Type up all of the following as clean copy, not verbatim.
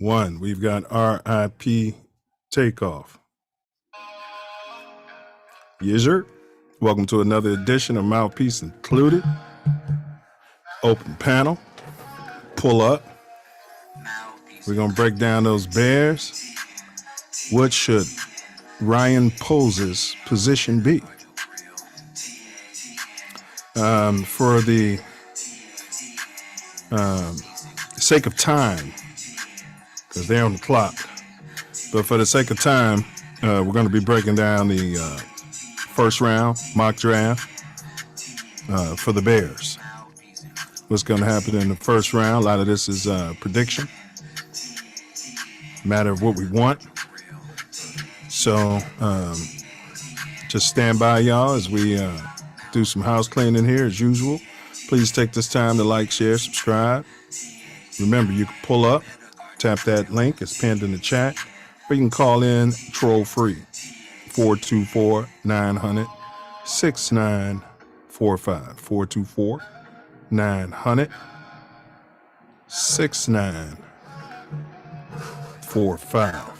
One, we've got RIP Takeoff. Yizzer, welcome to another edition of Mouthpiece Included. Open panel, pull up. We're going to break down those Bears. What should Ryan Poles' position be? For the sake of time, because they're on the clock, but for the sake of time, we're going to be breaking down the first round mock draft for the Bears. What's going to happen in the first round? A lot of this is prediction, matter of what we want. So just stand by, y'all, as we do some house cleaning here as usual. Please take this time to like, share, subscribe. Remember, you can pull up, tap that link. It's pinned in the chat. Or you can call in troll free, 424-900-6945. 424-900-6945.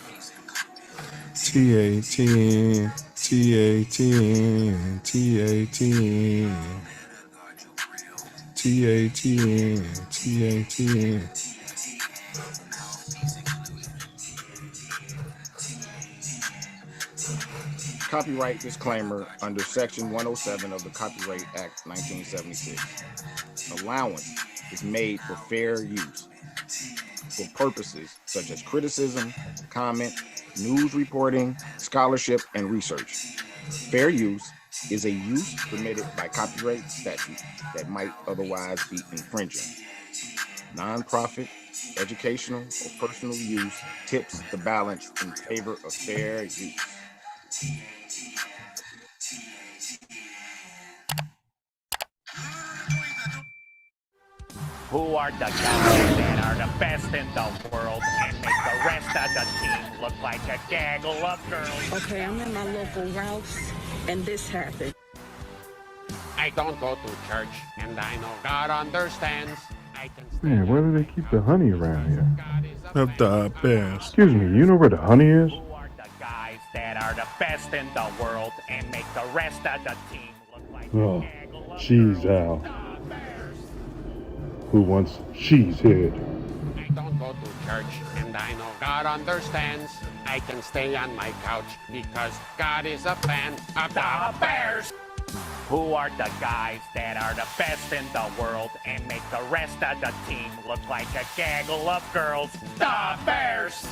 TATN, TATN, TATN, TATN, TATN. Copyright disclaimer under Section 107 of the Copyright Act 1976. Allowance is made for fair use for purposes such as criticism, comment, news reporting, scholarship, and research. Fair use is a use permitted by copyright statute that might otherwise be infringing. Nonprofit, educational, or personal use tips the balance in favor of fair use. Who are the guys that are the best in the world and make the rest of the team look like a gaggle of girls? Okay, I'm in my local Ralph's, and this happened. I don't go to church, and I know God understands. I can Man, where do they keep the honey around here? Of the Bears. Excuse me, you know where the honey is? Who are the guys that are the best in the world and make the rest of the team look like Oh, a gaggle of jeez, girls? Al. Who wants cheese head? I don't go to church, and I know God understands. I can stay on my couch because God is a fan of the Bears. Who are the guys that are the best in the world and make the rest of the team look like a gaggle of girls? The Bears!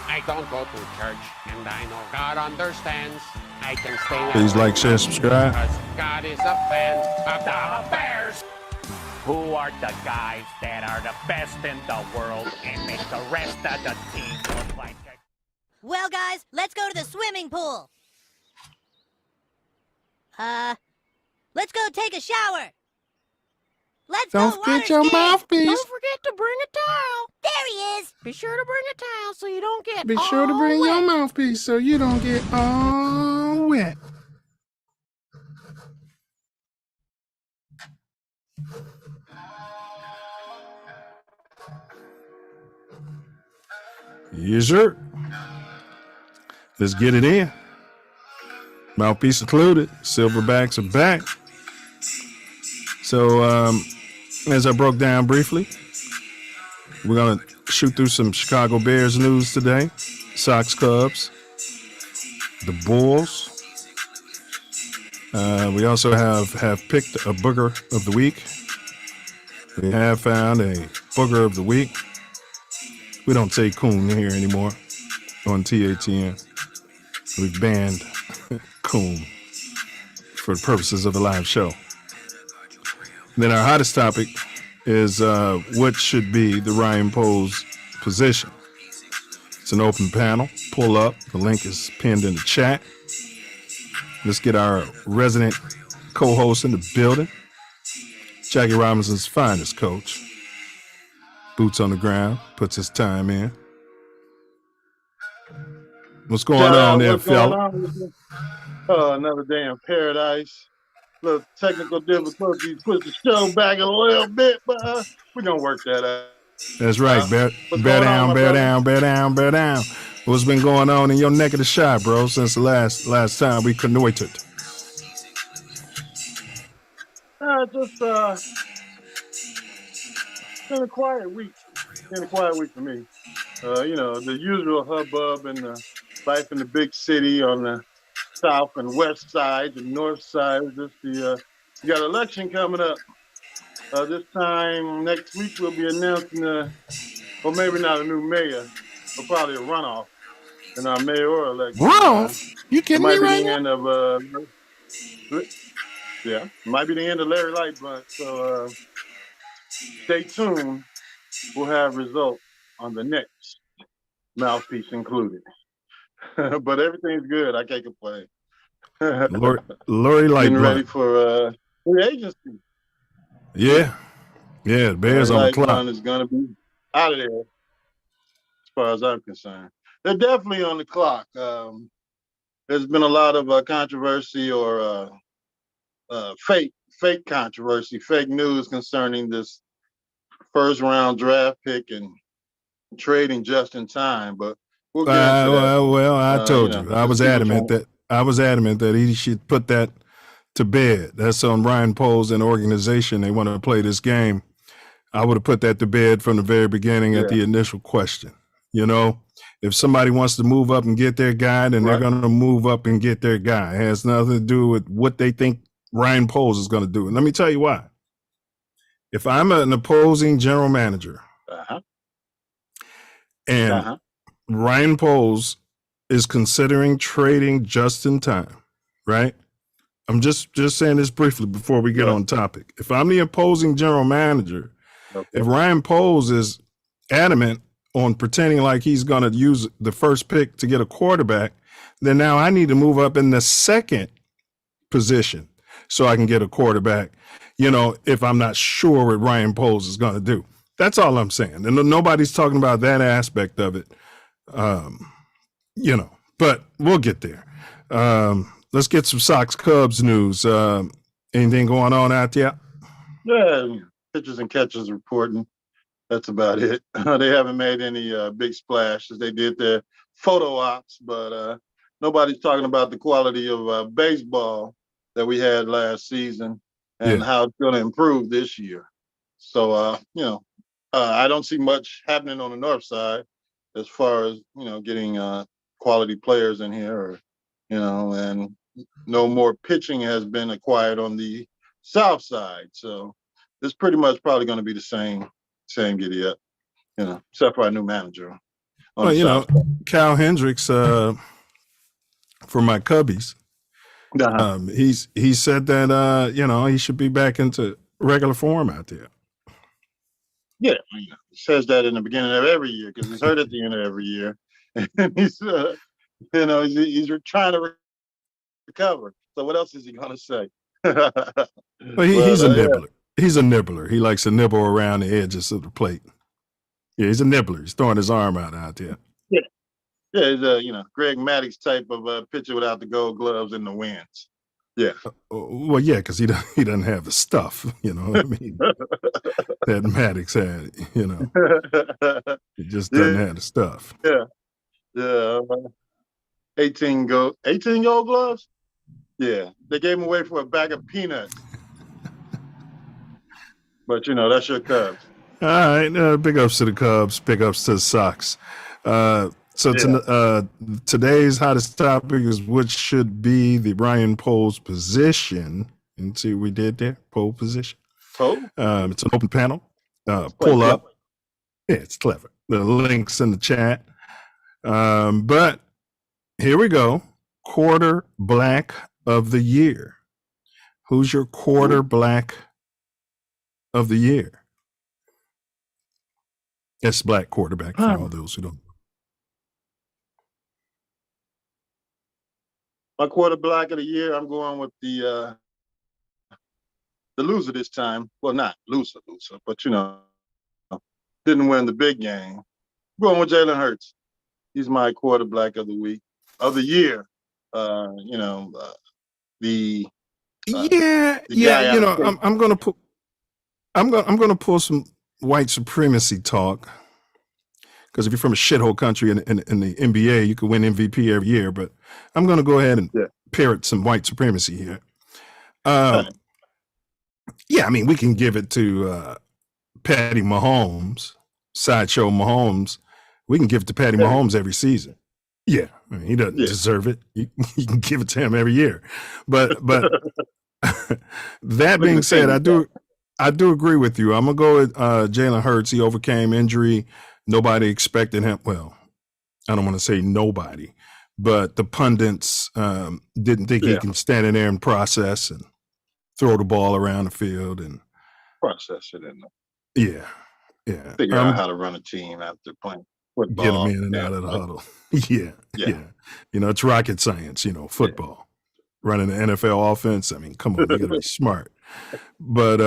I don't go to church, and I know God understands. I can stay on Please my like, share, couch subscribe. because God is a fan of the Bears. Who are the guys that are the best in the world and make the rest of the team look like a... Well, guys, let's go to the swimming pool. Let's go take a shower. Let's Don't go forget your water skiing. mouthpiece. Don't forget to bring a towel. There he is. Be sure to bring a towel so you don't get Be sure to bring all your wet. mouthpiece so you don't get all wet. Yes, sir. Let's get it in. Mouthpiece included. Silverbacks are back. So, as I broke down briefly, we're going to shoot through some Chicago Bears news today. Sox, Cubs, the Bulls. We also have picked a booger of the week. We have found a booger of the week. We don't say coon here anymore on TATN. We've banned coon for the purposes of the live show. Then our hottest topic is what should be the Ryan Poles position. It's an open panel. Pull up. The link is pinned in the chat. Let's get our resident co-host in the building. Jackie Robinson's finest coach. Boots on the ground. Puts his time in. What's going on there, fella? Another damn paradise. Little technical difficulties, push the show back a little bit, but we're gonna work that out. That's right. Bear What's going on, my brother? bear down. What's been going on in your neck of the shot, bro, since the last time we connoitered? Just been a quiet week. Been a quiet week for me. The usual hubbub and the life in the big city on the south and west side, the north side. Just you got an election coming up. This time next week we'll be announcing well, maybe not a new mayor, but probably a runoff in our mayoral election. Wrong? You It kidding me might be right the now? end of yeah, it might be the end of Larry Lightbunt. So stay tuned. We'll have results on the next Mouthpiece included. But everything's good. I can't complain. Lori Light Getting ready Blunt. for free agency. Yeah. The Bears on the Light clock. Blunt is going to be out of there as far as I'm concerned. They're definitely on the clock. There's been a lot of controversy or fake controversy, fake news concerning this first round draft pick and trading just in time. But we'll get into that. Well, I told you. I was adamant that he should put that to bed. That's on Ryan Poles and organization. They want to play this game. I would have put that to bed from the very beginning at the initial question. If somebody wants to move up and get their guy, then they're going to move up and get their guy. It has nothing to do with what they think Ryan Poles is going to do. And let me tell you why. If I'm an opposing general manager and Ryan Poles is considering trading just in time, right? I'm just saying this briefly before we get on topic. If I'm the opposing general manager, if Ryan Poles is adamant on pretending like he's going to use the first pick to get a quarterback, then now I need to move up in the second position so I can get a quarterback, if I'm not sure what Ryan Poles is going to do. That's all I'm saying. And nobody's talking about that aspect of it, but we'll get there. Let's get some Sox Cubs news. Anything going on out there? Yeah, pitchers and catchers reporting. That's about it. They haven't made any big splashes. They did their photo ops, but nobody's talking about the quality of baseball that we had last season and how it's going to improve this year. So, I don't see much happening on the north side as far as, getting quality players in here and no more pitching has been acquired on the south side. So it's pretty much probably going to be the same giddy up, except for our new manager. Cal Hendricks, for my Cubbies, he said that, he should be back into regular form out there. Yeah, he says that in the beginning of every year because he's hurt at the end of every year. And he's, he's trying to recover. So what else is he going to say? Well, he's a nibbler. Yeah. He's a nibbler. He likes to nibble around the edges of the plate. Yeah, he's a nibbler. He's throwing his arm out there. Yeah, he's a Greg Maddux type of pitcher without the gold gloves and the wins. Yeah. Well, yeah, because he doesn't have the stuff. You know what I mean? That Maddux had. He just doesn't have the stuff. Yeah. 18 gold gloves. Yeah, they gave him away for a bag of peanuts. But, that's your Cubs. All right. Big ups to the Cubs. Big ups to the Sox. Today's hottest topic is what should be the Ryan Poles position. And see what we did there? Pole position. It's an open panel. Pull up. Yeah, it's clever. The link's in the chat. But here we go. Quarter black of the year. Who's your quarter black of the year? That's black quarterback for all those who don't. My quarter black of the year, I'm going with the loser this time. Well, not loser, but didn't win the big game. I'm going with Jalen Hurts. He's my quarter black of the year. I'm gonna pull some white supremacy talk, because if you're from a shithole country in the NBA, you could win MVP every year. But I'm going to go ahead and parrot some white supremacy here. Yeah, I mean, we can give it to Patty Mahomes, Sideshow Mahomes. We can give it to Patty Mahomes every season. Yeah, I mean, he doesn't deserve it. You can give it to him every year. But that being said, I do agree with you. I'm gonna go with Jalen Hurts. He overcame injury. Nobody expected him. Well, I don't want to say nobody, but the pundits didn't think he can stand in there and process and throw the ball around the field and process it in. Yeah. Figure out how to run a team after playing football. Get him in and out of the huddle. Yeah. You know, it's rocket science. You know, football. Running the NFL offense. I mean, come on, you got to be smart. But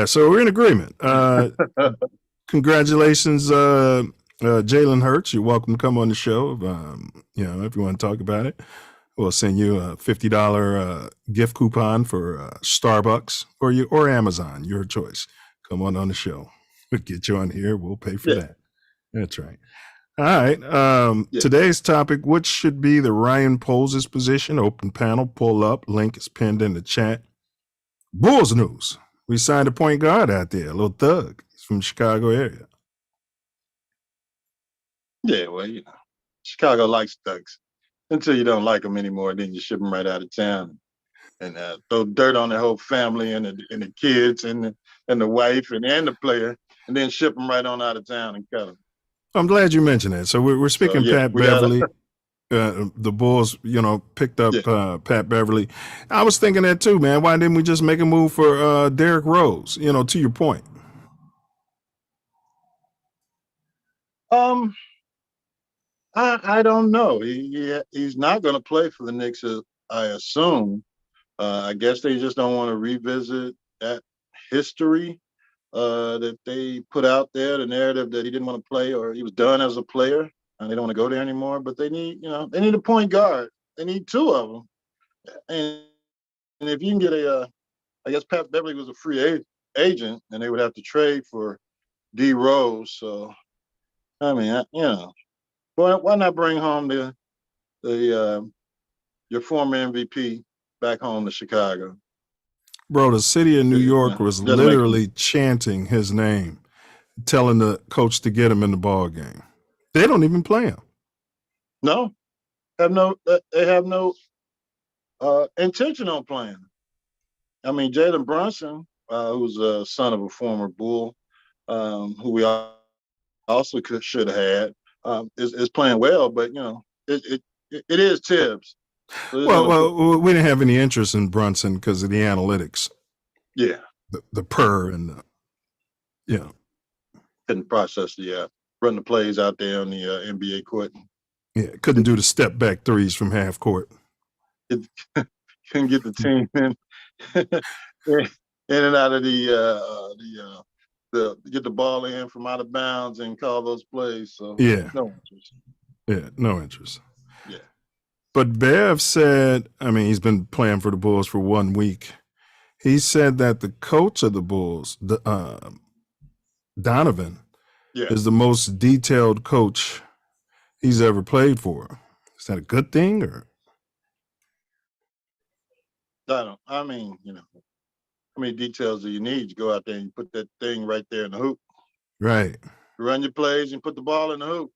so we're in agreement. Congratulations, Jalen Hurts. You're welcome to come on the show. You know, if you want to talk about it, we'll send you a $50 gift coupon for Starbucks or Amazon, your choice. Come on the show. We'll get you on here. We'll pay for that. That's right. All right. Today's topic: what should be the Ryan Poles' position? Open panel. Pull up. Link is pinned in the chat. Bulls news. We signed a point guard out there, a little thug. He's from the Chicago area. Yeah, well, you know, Chicago likes thugs. Until you don't like them anymore, then you ship them right out of town and throw dirt on the whole family and the kids and the wife and the player, and then ship them right on out of town and cut them. I'm glad you mentioned that. So we're speaking Pat Beverly. The Bulls, you know, picked up Pat Beverly. I was thinking that too, man. Why didn't we just make a move for Derrick Rose? You know, to your point. I don't know. He's not going to play for the Knicks, I assume. I guess they just don't want to revisit that history that they put out there, the narrative that he didn't want to play or he was done as a player and they don't want to go there anymore. But they need a point guard. They need two of them. And if you can get I guess Pat Beverly was a free agent and they would have to trade for D Rose. So, I mean, why not bring home your former MVP back home to Chicago? Bro, the city of New York was literally chanting his name, telling the coach to get him in the ball game. They don't even play him. No, they have no intention on playing him. I mean, Jalen Brunson, who's a son of a former Bull, who we also should have had. Is playing well, but it is Tibbs. So well, we didn't have any interest in Brunson because of the analytics. Yeah, the per and couldn't process run the plays out there on the NBA court. Yeah, couldn't do the step back threes from half court. Couldn't get the team in and out of the get the ball in from out of bounds and call those plays. So no interest. Yeah, no interest. Yeah. But Bev said, I mean, he's been playing for the Bulls for 1 week. He said that the coach of the Bulls, Donovan, is the most detailed coach he's ever played for. Is that a good thing or? I mean, how many details do you need? You go out there and you put that thing right there in the hoop. Right. You run your plays and put the ball in the hoop.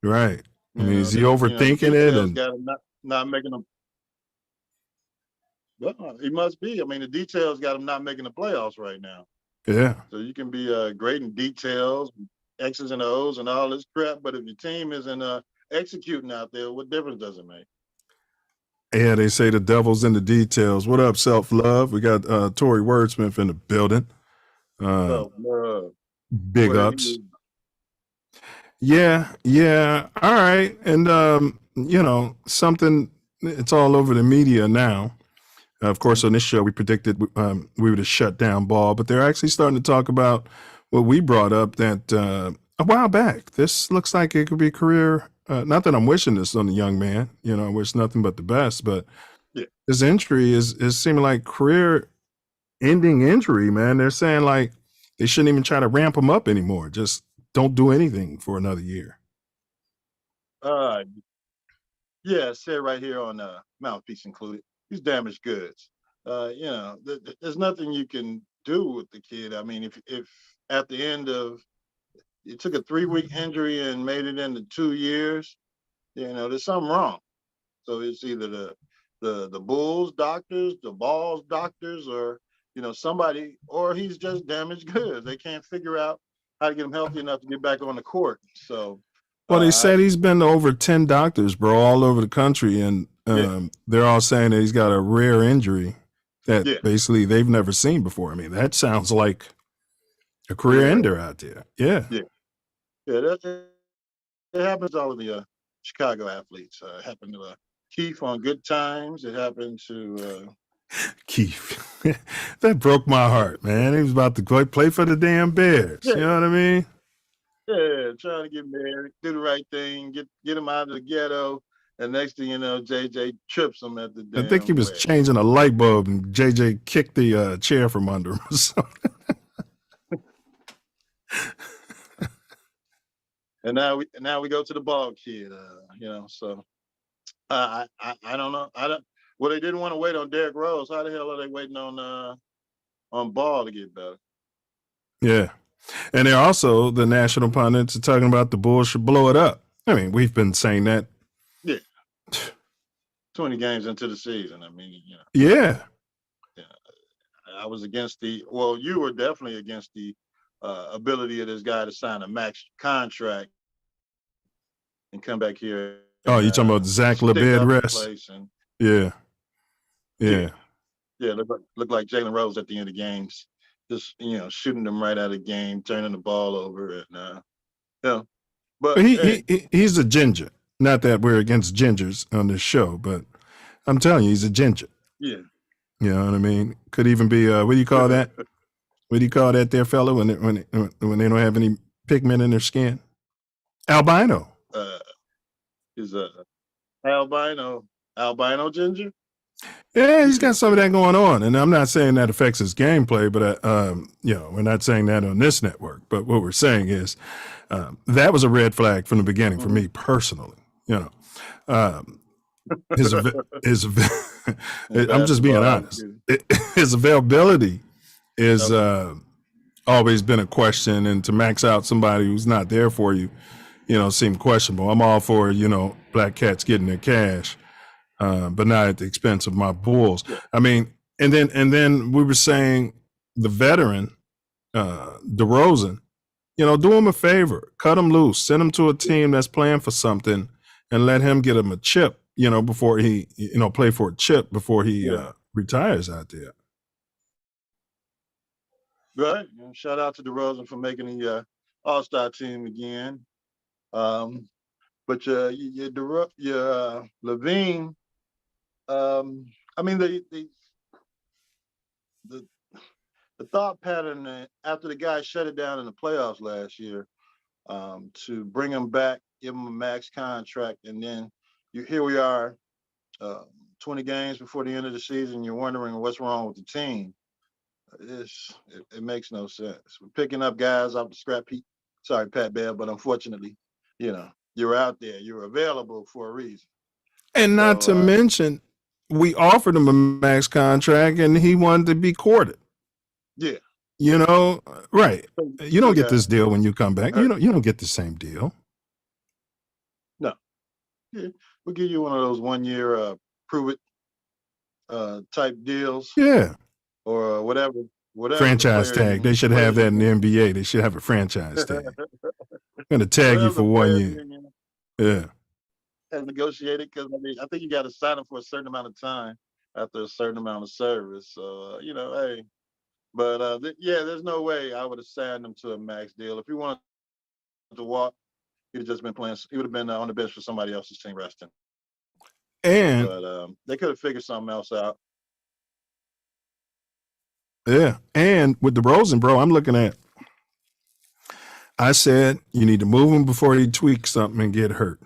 Right. I mean, is he overthinking it? And got him not making them. Well, he must be. I mean, the details got him not making the playoffs right now. Yeah. So you can be great in details, X's and O's and all this crap, but if your team isn't executing out there, what difference does it make? Yeah, they say the devil's in the details. What up, self-love? We got Tory Wordsmith in the building. Big ups. Yeah. All right. And, something, it's all over the media now. Of course, on this show, we predicted we would have shut down ball, but they're actually starting to talk about what we brought up that a while back. This looks like it could be a career. Not that I'm wishing this on the young man, I wish nothing but the best, but this injury is seeming like career-ending injury, man. They're saying like They shouldn't even try to ramp him up anymore. Just don't do anything for another year. Yeah, it said right here on Mouthpiece included. He's damaged goods. There's nothing you can do with the kid. I mean, if at the end of you took a 3-week injury and made it into 2 years, there's something wrong. So it's either the Bulls doctors, the Balls doctors, or somebody, or he's just damaged goods. They can't figure out how to get him healthy enough to get back on the court. So, well, they said he's been to over 10 doctors, bro, all over the country, and they're all saying that he's got a rare injury that basically they've never seen before. I mean, that sounds like a career ender out there. Yeah. It happens to all of the Chicago athletes. It happened to Keith on Good Times. It happened to Keith. That broke my heart, man. He was about to play for the damn Bears. You know what I mean? Yeah, trying to get married, do the right thing, get him out of the ghetto, and next thing you know, JJ trips him at the damn I think he was changing a light bulb, and JJ kicked the chair from under him or something. And now we go to the ball kid, So I don't know. Well, they didn't want to wait on Derrick Rose. How the hell are they waiting on Ball to get better? Yeah. And they're also, the national pundits are talking about the Bulls should blow it up. I mean, we've been saying that. Yeah. 20 games into the season. I mean, Yeah. I was against you were definitely against the ability of this guy to sign a max contract and come back here. Oh, you talking about Zach LeBed rest? Yeah. Look like Jalen Rose at the end of games. Just shooting them right out of the game, turning the ball over, and But he's a ginger. Not that we're against gingers on this show, but I'm telling you, he's a ginger. Yeah, you know what I mean. Could even be what do you call that? What do you call that, there, fella? When they don't have any pigment in their skin, albino. He's a albino ginger. Yeah, he's got some of that going on, and I'm not saying that affects his gameplay, but we're not saying that on this network. But what we're saying is that was a red flag from the beginning for me personally. I'm just being honest. His availability is always been a question, and to max out somebody who's not there for you, seem questionable. I'm all for black cats getting their cash. But not at the expense of my Bulls. I mean, and then we were saying the veteran, DeRozan, do him a favor, cut him loose, send him to a team that's playing for something, and let him get him a chip, before he, play for a chip before he retires out there. Right. Shout out to DeRozan for making the All-Star team again. But your Levine. I mean, the thought pattern after the guy shut it down in the playoffs last year, to bring him back, give him a max contract, and then here we are, 20 games before the end of the season. You're wondering what's wrong with the team. It makes no sense. We're picking up guys off the scrap heap. Sorry, Pat Bev, but unfortunately, you're out there. You're available for a reason. And not to mention, we offered him a max contract, and he wanted to be courted. Yeah. Right. You don't get this deal when you come back. You don't get the same deal. No. Yeah. We'll give you one of those 1-year prove it type deals. Yeah. Or whatever. Franchise tag. They should have that in the NBA. They should have a franchise tag. I'm going to tag you for 1 year. Yeah. Has negotiated, because I think you got to sign them for a certain amount of time after a certain amount of service. So hey, but there's no way I would have signed him to a max deal. If he wanted to walk, he'd have just been playing. He would have been on the bench for somebody else's team resting. But they could have figured something else out. Yeah, and with DeRozan, bro, I'm looking at. I said you need to move him before he tweaks something and get hurt.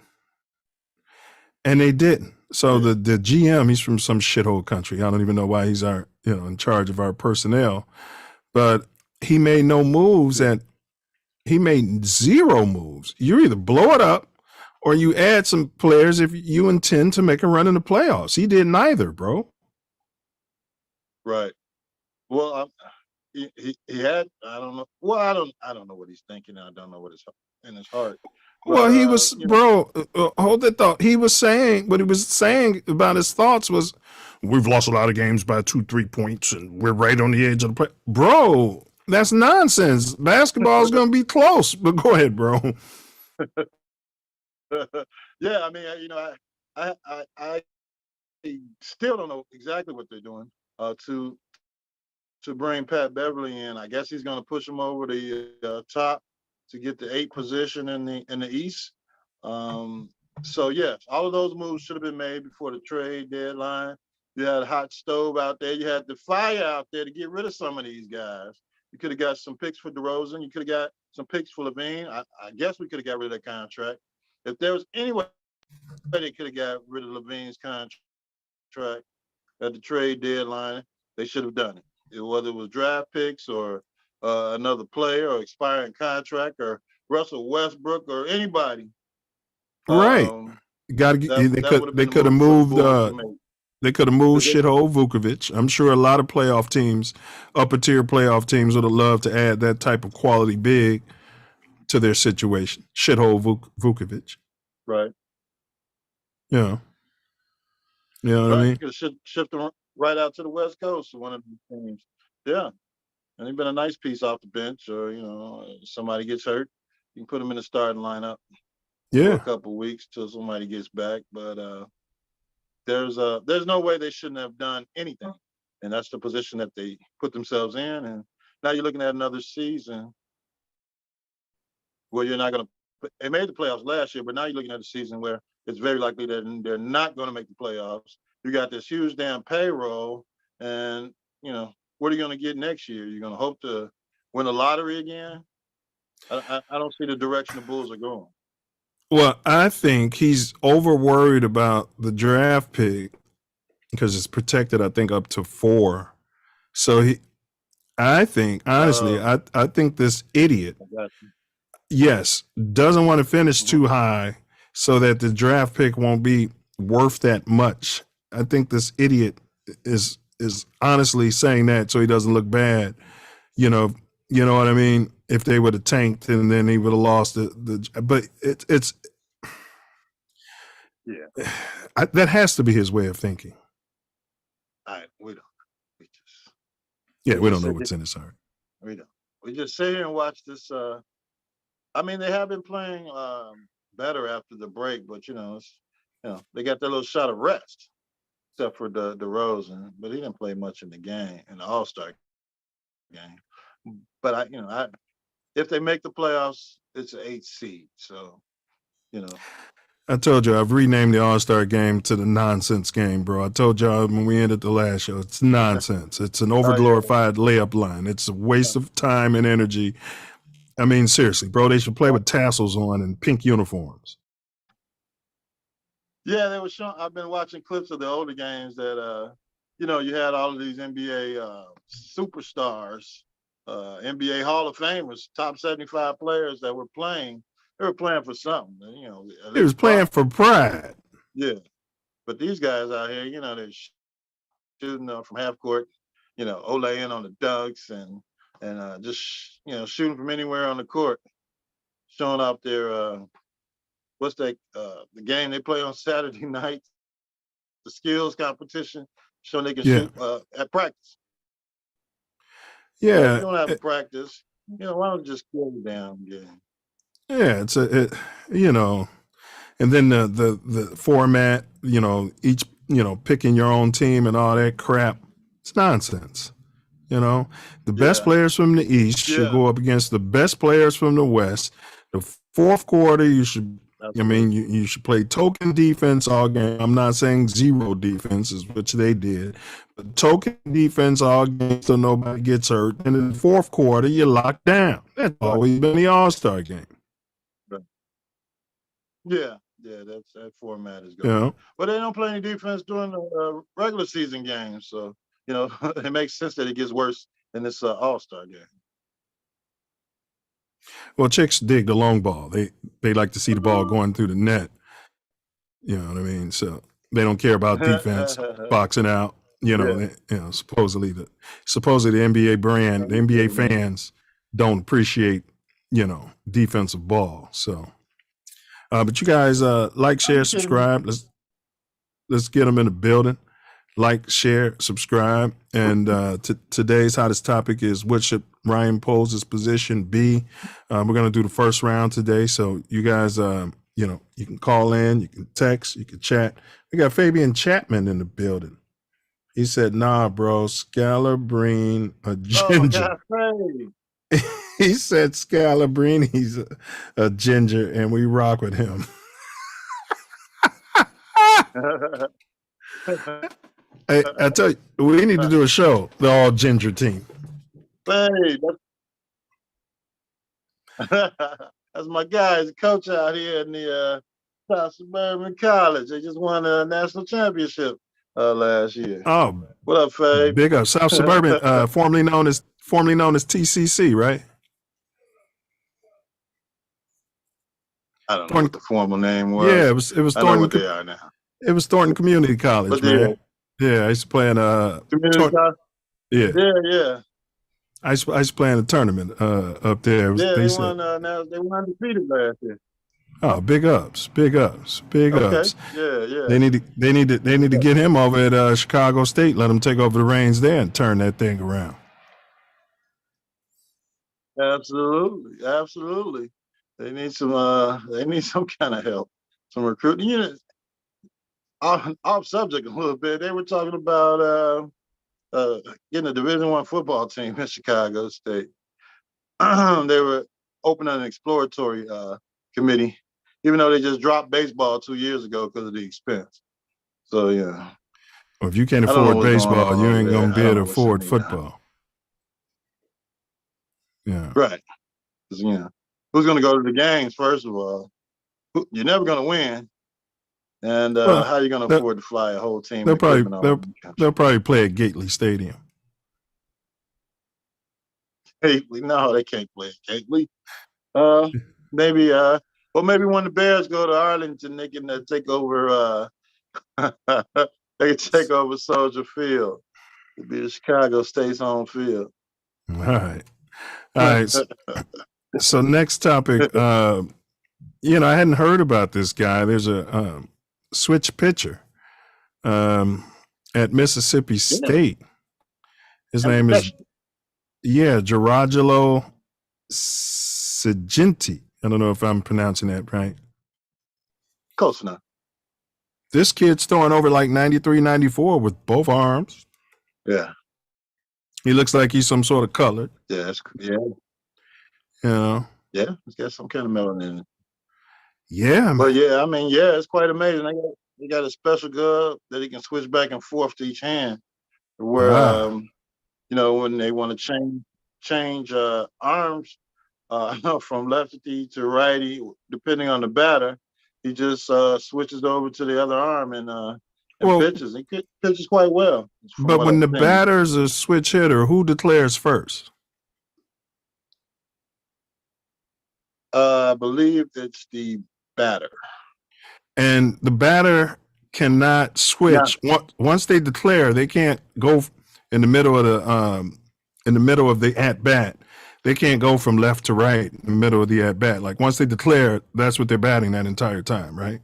And they didn't. So the GM, he's from some shithole country. I don't even know why he's in charge of our personnel. But he made no moves and he made zero moves. You either blow it up or you add some players if you intend to make a run in the playoffs. He did neither, bro. Right. Well, he had, I don't know. Well, I don't know what he's thinking. I don't know what is in his heart. Well, But he was, you know, bro. Hold that thought. He was saying what he was saying about his thoughts was, we've lost a lot of games by 2-3 points, and we're right on the edge of the play. Bro, that's nonsense. Basketball is going to be close. But go ahead, bro. yeah, I mean, you know, I still don't know exactly what they're doing to bring Pat Beverly in. I guess he's going to push him over the top to get the 8th position in the East. So yes, all of those moves should have been made before the trade deadline. You had a hot stove out there. You had the fire out there to get rid of some of these guys. You could have got some picks for DeRozan. You could have got some picks for Levine. I guess we could have got rid of that contract. If there was any way they could have got rid of Levine's contract at the trade deadline, they should have done it. Whether it was draft picks or another player or expiring contract or Russell Westbrook or anybody. Right. Got to get. They could have moved. They could have moved shithole Vukovic. I'm sure a lot of playoff teams, upper tier playoff teams, would have loved to add that type of quality big to their situation. Shithole Vukovic. Right. Yeah. You know what I mean? You could have shipped him right out to the West Coast of one of the teams. Yeah. And he's been a nice piece off the bench, or you know, somebody gets hurt, you can put him in the starting lineup for a couple of weeks till somebody gets back. But there's no way they shouldn't have done anything, and that's the position that they put themselves in. And now you're looking at another season where you're not going to. They made the playoffs last year, but now you're looking at a season where it's very likely that they're not going to make the playoffs. You got this huge damn payroll, and you know, what are you going to get next year? You're going to hope to win the lottery again? I don't see the direction the Bulls are going. Well, I think he's over worried about the draft pick because it's protected, I think, up to 4. So I think, honestly, I think this idiot, yes, doesn't want to finish too high so that the draft pick won't be worth that much. I think this idiot is honestly saying that so he doesn't look bad. You know what I mean? If they would have tanked and then he would have lost but it's yeah. That has to be his way of thinking. We don't. We don't know what's in his heart. We don't. We just sit here and watch this. I mean, they have been playing better after the break, but they got their little shot of rest, except for the DeRozan, but he didn't play much in the game, in the All-Star game. But if they make the playoffs, it's an 8 seed. So, I told you I've renamed the All-Star game to the nonsense game, bro. I told y'all when we ended the last show, it's nonsense. It's an overglorified layup line. It's a waste of time and energy. I mean, seriously, bro, they should play with tassels on and pink uniforms. Yeah, they were showing. I've been watching clips of the older games that, you had all of these NBA superstars, NBA Hall of Famers, top 75 players that were playing. They were playing for something, They was playing for pride. Yeah, but these guys out here, they're shooting from half court, Ole-ing on the dunks and just shooting from anywhere on the court, showing off their what's that the game they play on Saturday night, the skills competition, showing they can shoot at practice. Yeah, if you don't have a practice, why don't you just kill the damn game? Yeah, and then the format, each picking your own team and all that crap. It's nonsense. The best players from the East should go up against the best players from the West. The fourth quarter, you should. You should play token defense all game. I'm not saying zero defense is which they did, but token defense all game so nobody gets hurt. And in the fourth quarter, you're locked down. That's always been the All-Star game. Yeah, that format is good. But they don't play any defense during the regular season games, so it makes sense that it gets worse in this All-Star game. Well, chicks dig the long ball. They like to see the ball going through the net. You know what I mean? So they don't care about defense, boxing out. You know, supposedly the NBA brand, the NBA fans don't appreciate, defensive ball. So, but you guys like, share, subscribe. Let's get them in the building. Like, share, subscribe. And today's hottest topic is, what should Ryan Poles' position be? We're going to do the first round today. So you guys, you can call in, you can text, you can chat. We got Fabian Chapman in the building. He said, nah, bro, Scalabrine, a ginger. He said Scalabrine, he's a ginger, and we rock with him. Hey, I tell you, we need to do a show, the all ginger team. Hey, that's my guy. He's a coach out here in the South Suburban College. They just won a national championship last year. Oh, what up, Fabe? Big up, South Suburban, formerly known as TCC, right? I don't know what the formal name was. Yeah, it was I know what they are now. It was Thornton Community College, man. Yeah, I used to play in community college. Yeah. I used to play in a tournament up there. They won undefeated last year. Oh, big ups. Yeah. They need to get him over at Chicago State. Let him take over the reins there and turn that thing around. Absolutely. They need some kind of help, some recruiting. Off subject a little bit. They were talking about getting a Division I football team in Chicago State. They were opening an exploratory committee, even though they just dropped baseball 2 years ago because of the expense. So yeah. Well, if you can't afford baseball, you ain't gonna be able to afford football. Yeah. Right. Who's gonna go to the games? First of all, you're never gonna win. And how are you going to afford to fly a whole team? They'll probably play at Gately Stadium. Gately? No, they can't play at Gately. Maybe when the Bears go to Arlington, they can take over. They can take over Soldier Field. It'll be the Chicago State's home field. All right. So next topic. I hadn't heard about this guy. There's a switch pitcher at Mississippi State. His name is Gerardo Sagenti. I don't know if I'm pronouncing that right. Close enough. This kid's throwing over like 93, 94 with both arms. Yeah. He looks like he's some sort of colored. Yeah. Yeah, he's got some kind of melanin in it. Yeah, man. But it's quite amazing. They got a special glove that he can switch back and forth to each hand. Where when they want to change arms from lefty to righty, depending on the batter, he just switches over to the other arm and pitches. He pitches quite well. But when the batter's a switch hitter, who declares first? I believe it's the batter. And the batter cannot switch. Once they declare, they can't go in the middle of the at bat. They can't go from left to right in the middle of the at bat. Like once they declare, that's what they're batting that entire time, right?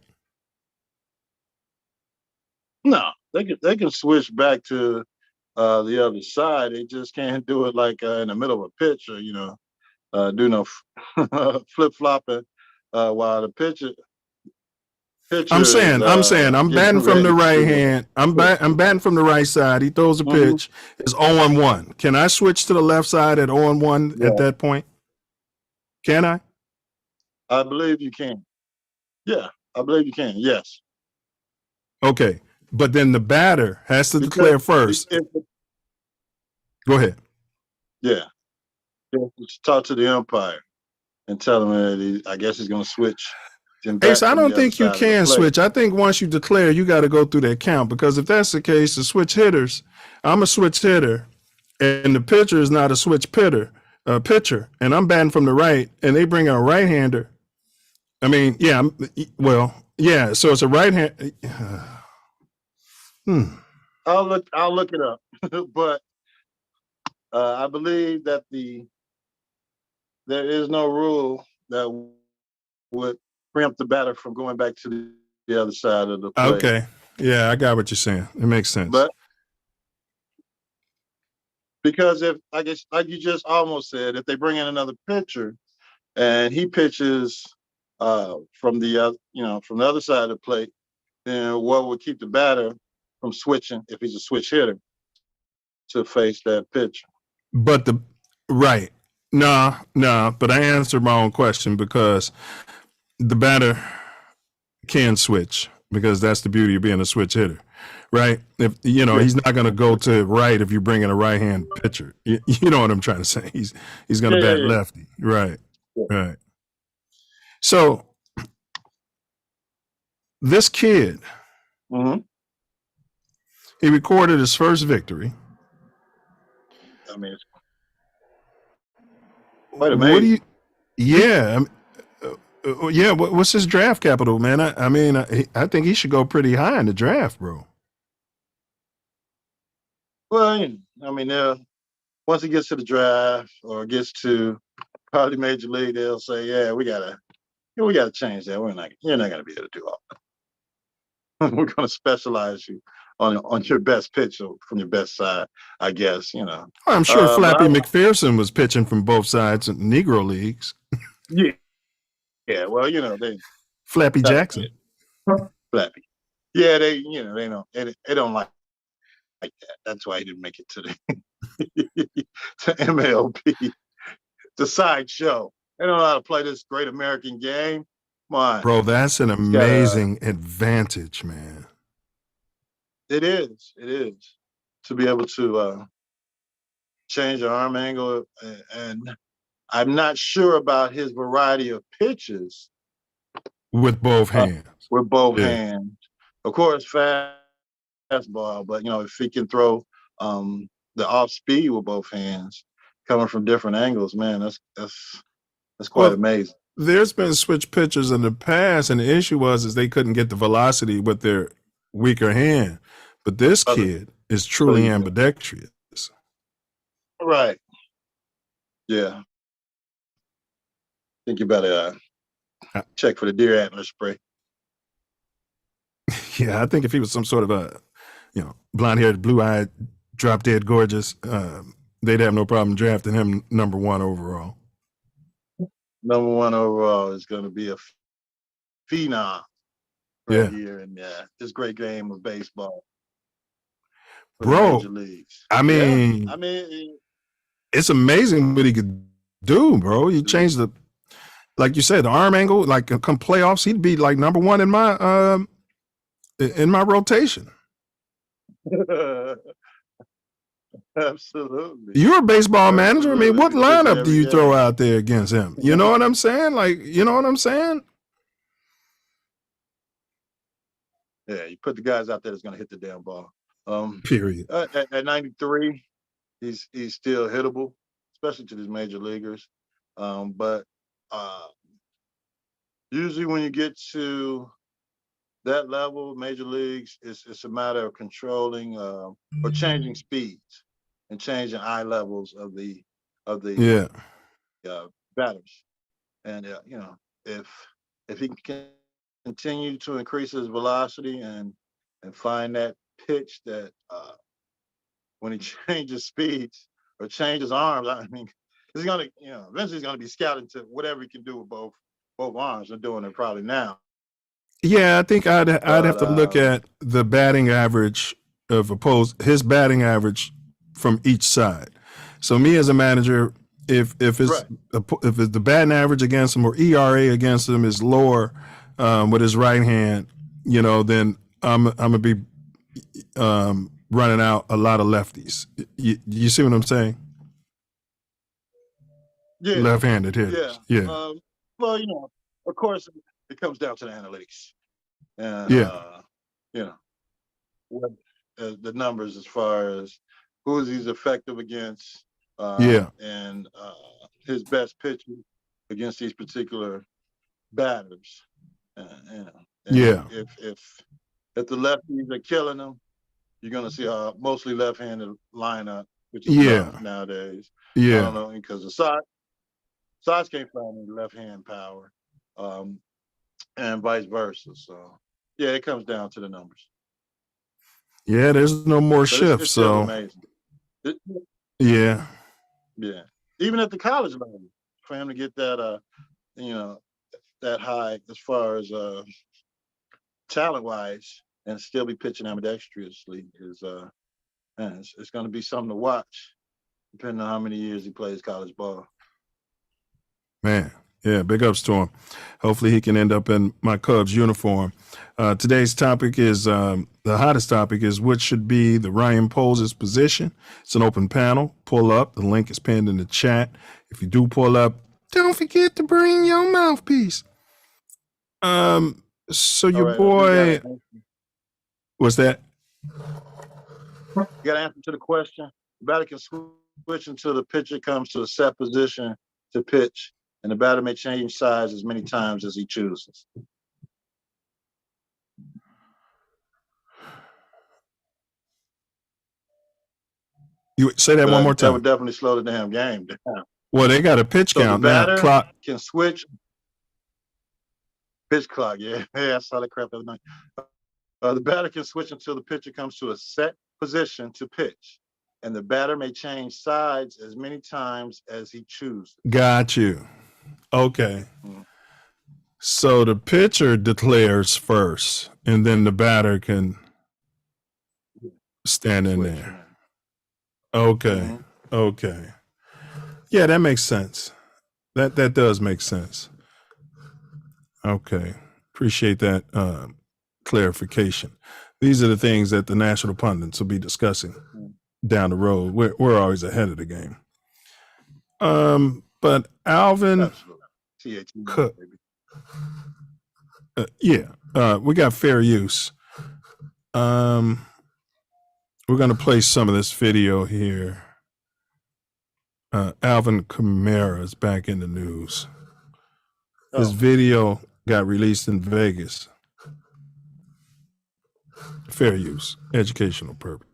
No, they can switch back to the other side. They just can't do it like in the middle of a pitch or do no flip flopping while the pitcher. I'm saying, I'm batting from the right hand. I'm batting from the right side. He throws a pitch. It's 0-1. Can I switch to the left side at 0-1 at that point? Can I? I believe you can. Yeah, I believe you can. Yes. Okay, but then the batter has to declare first. Go ahead. Yeah. Talk to the umpire and tell him that I guess he's going to switch. Ace, I don't think you can switch. I think once you declare, you got to go through that count, because if that's the case, the switch hitters, I'm a switch hitter, and the pitcher is not a switch hitter, pitcher, and I'm batting from the right, and they bring in a right-hander. I mean, yeah, well, yeah. So it's a right hand. I'll look it up, but I believe that there is no rule that would preempt the batter from going back to the other side of the plate. Okay, yeah, I got what you're saying. It makes sense. But because if I guess, like you just almost said, if they bring in another pitcher and he pitches from the other side of the plate, then what would keep the batter from switching if he's a switch hitter to face that pitcher? But right, no, but I answered my own question because the batter can switch because that's the beauty of being a switch hitter, right? If he's not going to go to right if you bring in a right hand pitcher. You know what I'm trying to say? He's going to bat lefty, right? Yeah. Right. So this kid, he recorded his first victory. I mean, it's quite What amazing. do you? Yeah. Yeah, what's his draft capital, man? I mean, I think he should go pretty high in the draft, bro. Well, I mean, once he gets to the draft or gets to probably major league, they'll say, "Yeah, we gotta change that. You're not gonna be able to do all that. We're gonna specialize you on your best pitch from your best side, I guess." I'm sure Flappy McPherson was pitching from both sides in Negro leagues. Yeah. Well, they Flappy Jackson. Flappy. Yeah, they don't like that. That's why he didn't make it to the to MLB. The sideshow. They don't know how to play this great American game. Come on. Bro, that's an amazing advantage, man. It is to be able to change the arm angle, and I'm not sure about his variety of pitches with both hands. Hands, of course, fastball. But if he can throw the off speed with both hands, coming from different angles, man, that's quite amazing. There's been switch pitchers in the past, and the issue is they couldn't get the velocity with their weaker hand. But this kid is truly ambidextrous. Right. Yeah. Think you better check for the deer antler spray. Yeah, I think if he was some sort of blonde-haired, blue-eyed, drop-dead gorgeous, they'd have no problem drafting him number 1 overall. Number 1 overall is going to be a phenom right here in this great game of baseball. Bro, I mean, it's amazing what he could do, bro. You change like you said, the arm angle. Like come playoffs, he'd be like number 1 in my rotation. Absolutely. You're a baseball manager. I mean, what lineup do you throw out there against him? You know what I'm saying? Like, you know what I'm saying? Yeah, you put the guys out there that's going to hit the damn ball. Period. At 93, he's still hittable, especially to these major leaguers. But usually when you get to that level, major leagues, it's a matter of controlling or changing speeds and changing eye levels of the batters. And if he can continue to increase his velocity and find that pitch that when he changes speeds or changes arms, I mean, he's gonna, eventually he's gonna be scouting to whatever he can do with both arms. They're doing it probably now. Yeah, I think I'd have to look at the batting average of his batting average from each side. So me as a manager, if the batting average against him or ERA against him is lower with his right hand, then I'm gonna be running out a lot of lefties. You see what I'm saying? Yeah. Left-handed hitters. Yeah. Well, of course, it comes down to the analytics. And, what the numbers as far as who he's effective against Yeah. and his best pitch against these particular batters. You know, and Yeah. if the lefties are killing them, you're gonna see a mostly left-handed lineup, which is Yeah. tough nowadays. I Yeah. don't know, because the Sox can't find any left-hand power, and vice versa. So yeah, it comes down to the numbers. Yeah. There's no more But shifts. it's still So amazing. yeah. Yeah, even at the college level, for him to get that, that high as far as talent-wise, and still be pitching ambidextrously is man, it's going to be something to watch, depending on how many years he plays college ball. Man, yeah, big ups to him. Hopefully he can end up in my Cubs uniform. Today's topic is, the hottest topic is what should be the Ryan Poles' position. It's an open panel. Pull up. The link is pinned in the chat. If you do pull up, don't forget to bring your mouthpiece. So your boy, what's that? You got to answer to the question. The batter can switch until the pitcher comes to a set position to pitch, and the batter may change sides as many times as he chooses. You say that one more time. That would definitely slow the damn game down. Well, they got a pitch count the now. batter Clock. can switch. Pitch clock, yeah. I saw that crap the other night. The batter can switch until the pitcher comes to a set position to pitch, and the batter may change sides as many times as he chooses. Got you. Okay. So the pitcher declares first, and then the batter can stand in Switch, there. man. Okay. Okay. Yeah, that makes sense. That does make sense. Okay. Appreciate that clarification. These are the things that the national pundits will be discussing down the road. We're always ahead of the game. But Alvin, TATN, yeah, we got fair use. We're gonna play some of this video here. Alvin Kamara is back in the news. This video got released in Vegas. Fair use, educational purpose.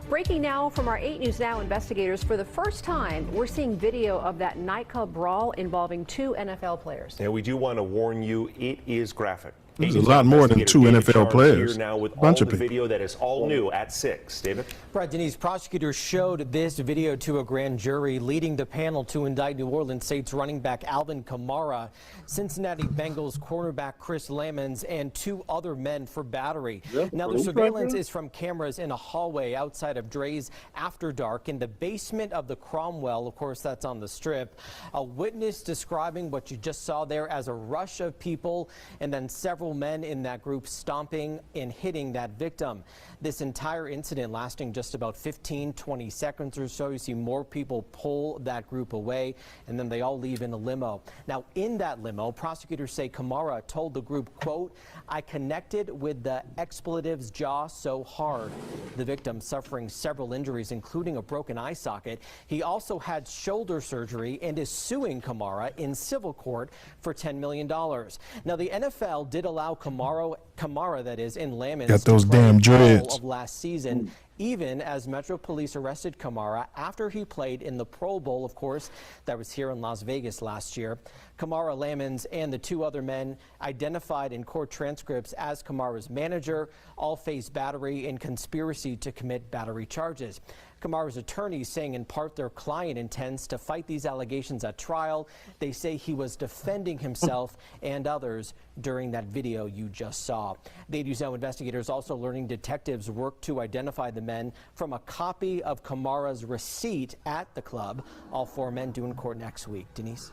Breaking now from our 8 News Now investigators, for the first time, we're seeing video of that nightclub brawl involving 2 NFL players. Yeah, we do want to warn you, it is graphic. There's a lot more than 2 NFL players. Here now with a bunch all of the people. video that is all new at 6. David? Right, Denise, prosecutors showed this video to a grand jury, leading the panel to indict New Orleans Saints running back Alvin Kamara, Cincinnati Bengals cornerback Chris Lamons, and 2 other men for battery. Now, the surveillance is from cameras in a hallway outside of Dre's After Dark in the basement of the Cromwell. Of course, that's on the Strip. A witness describing what you just saw there as a rush of people, and then several men in that group stomping and hitting that victim. This entire incident lasting just about 15-20 seconds or so. You see more people pull that group away, and then they all leave in a limo. Now, in that limo, prosecutors say Kamara told the group, quote, "I connected with the expletive's jaw so hard." The victim suffering several injuries, including a broken eye socket. He also had shoulder surgery and is suing Kamara in civil court for $10 million. Now, the NFL did allow Kamara, that is, in Lamons, got those to play damn all dreads of last season, even as Metro Police arrested Kamara after he played in the Pro Bowl, of course, that was here in Las Vegas last year. Kamara, Lamons, and the 2 other men identified in court transcripts as Kamara's manager all face battery and conspiracy to commit battery charges. Kamara's attorneys saying in part their client intends to fight these allegations at trial. They say he was defending himself and others during that video you just saw. The News Now investigators also learning detectives worked to identify the men from a copy of Kamara's receipt at the club. All 4 men due in court next week. Denise?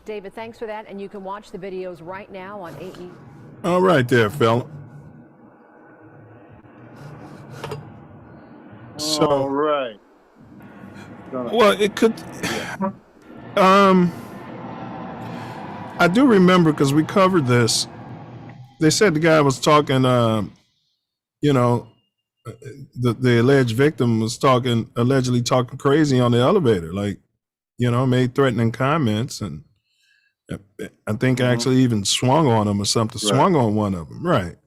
David, thanks for that. And you can watch the videos right now on 8 News. All right there, fella. So, all right. Well, it could. I do remember because we covered this. They said the guy was talking, the alleged victim was allegedly talking crazy on the elevator, like, made threatening comments, and I think actually even swung on him or something, Right. swung on one of them. Right.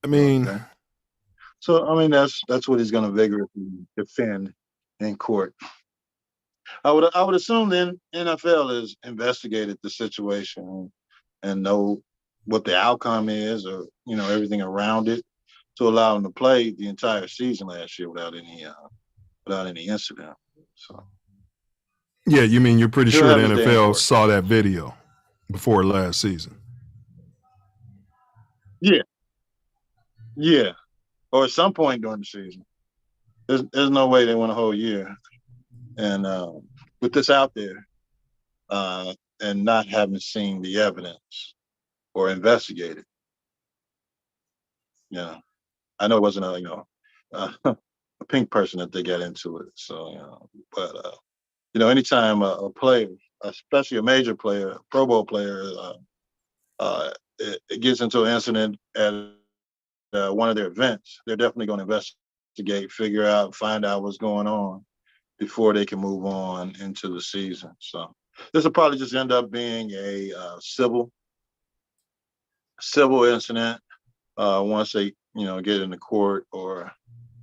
I mean, Okay. So I mean that's what he's going to vigorously defend in court. I would assume then NFL has investigated the situation and know what the outcome is, or everything around it, to allow him to play the entire season last year without any incident. So yeah, you mean you're pretty he'll sure the have his day in NFL court. saw that video before last season? Yeah, or at some point during the season. There's no way they went a whole year and with this out there and not having seen the evidence or investigated. I know it wasn't a pink person that they got into it. So but anytime a player, especially a major player, a Pro Bowl player, it gets into an incident at one of their events, they're definitely going to investigate, figure out, find out what's going on before they can move on into the season. So this will probably just end up being a civil incident once they get into court, or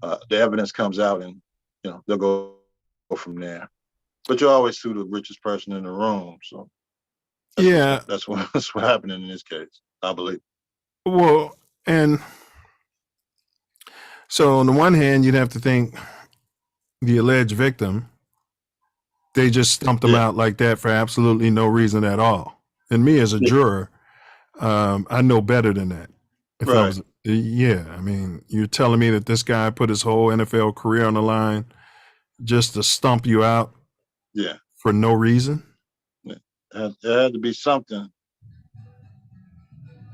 the evidence comes out, and they'll go from there. But you always sue the richest person in the room. So that's what's happening in this case, I believe. Well, and so on the one hand, you'd have to think the alleged victim, they just stumped him out like that for absolutely no reason at all. And me as a juror, I know better than that. If I was, I mean, you're telling me that this guy put his whole NFL career on the line just to stump you out for no reason? There had to be something.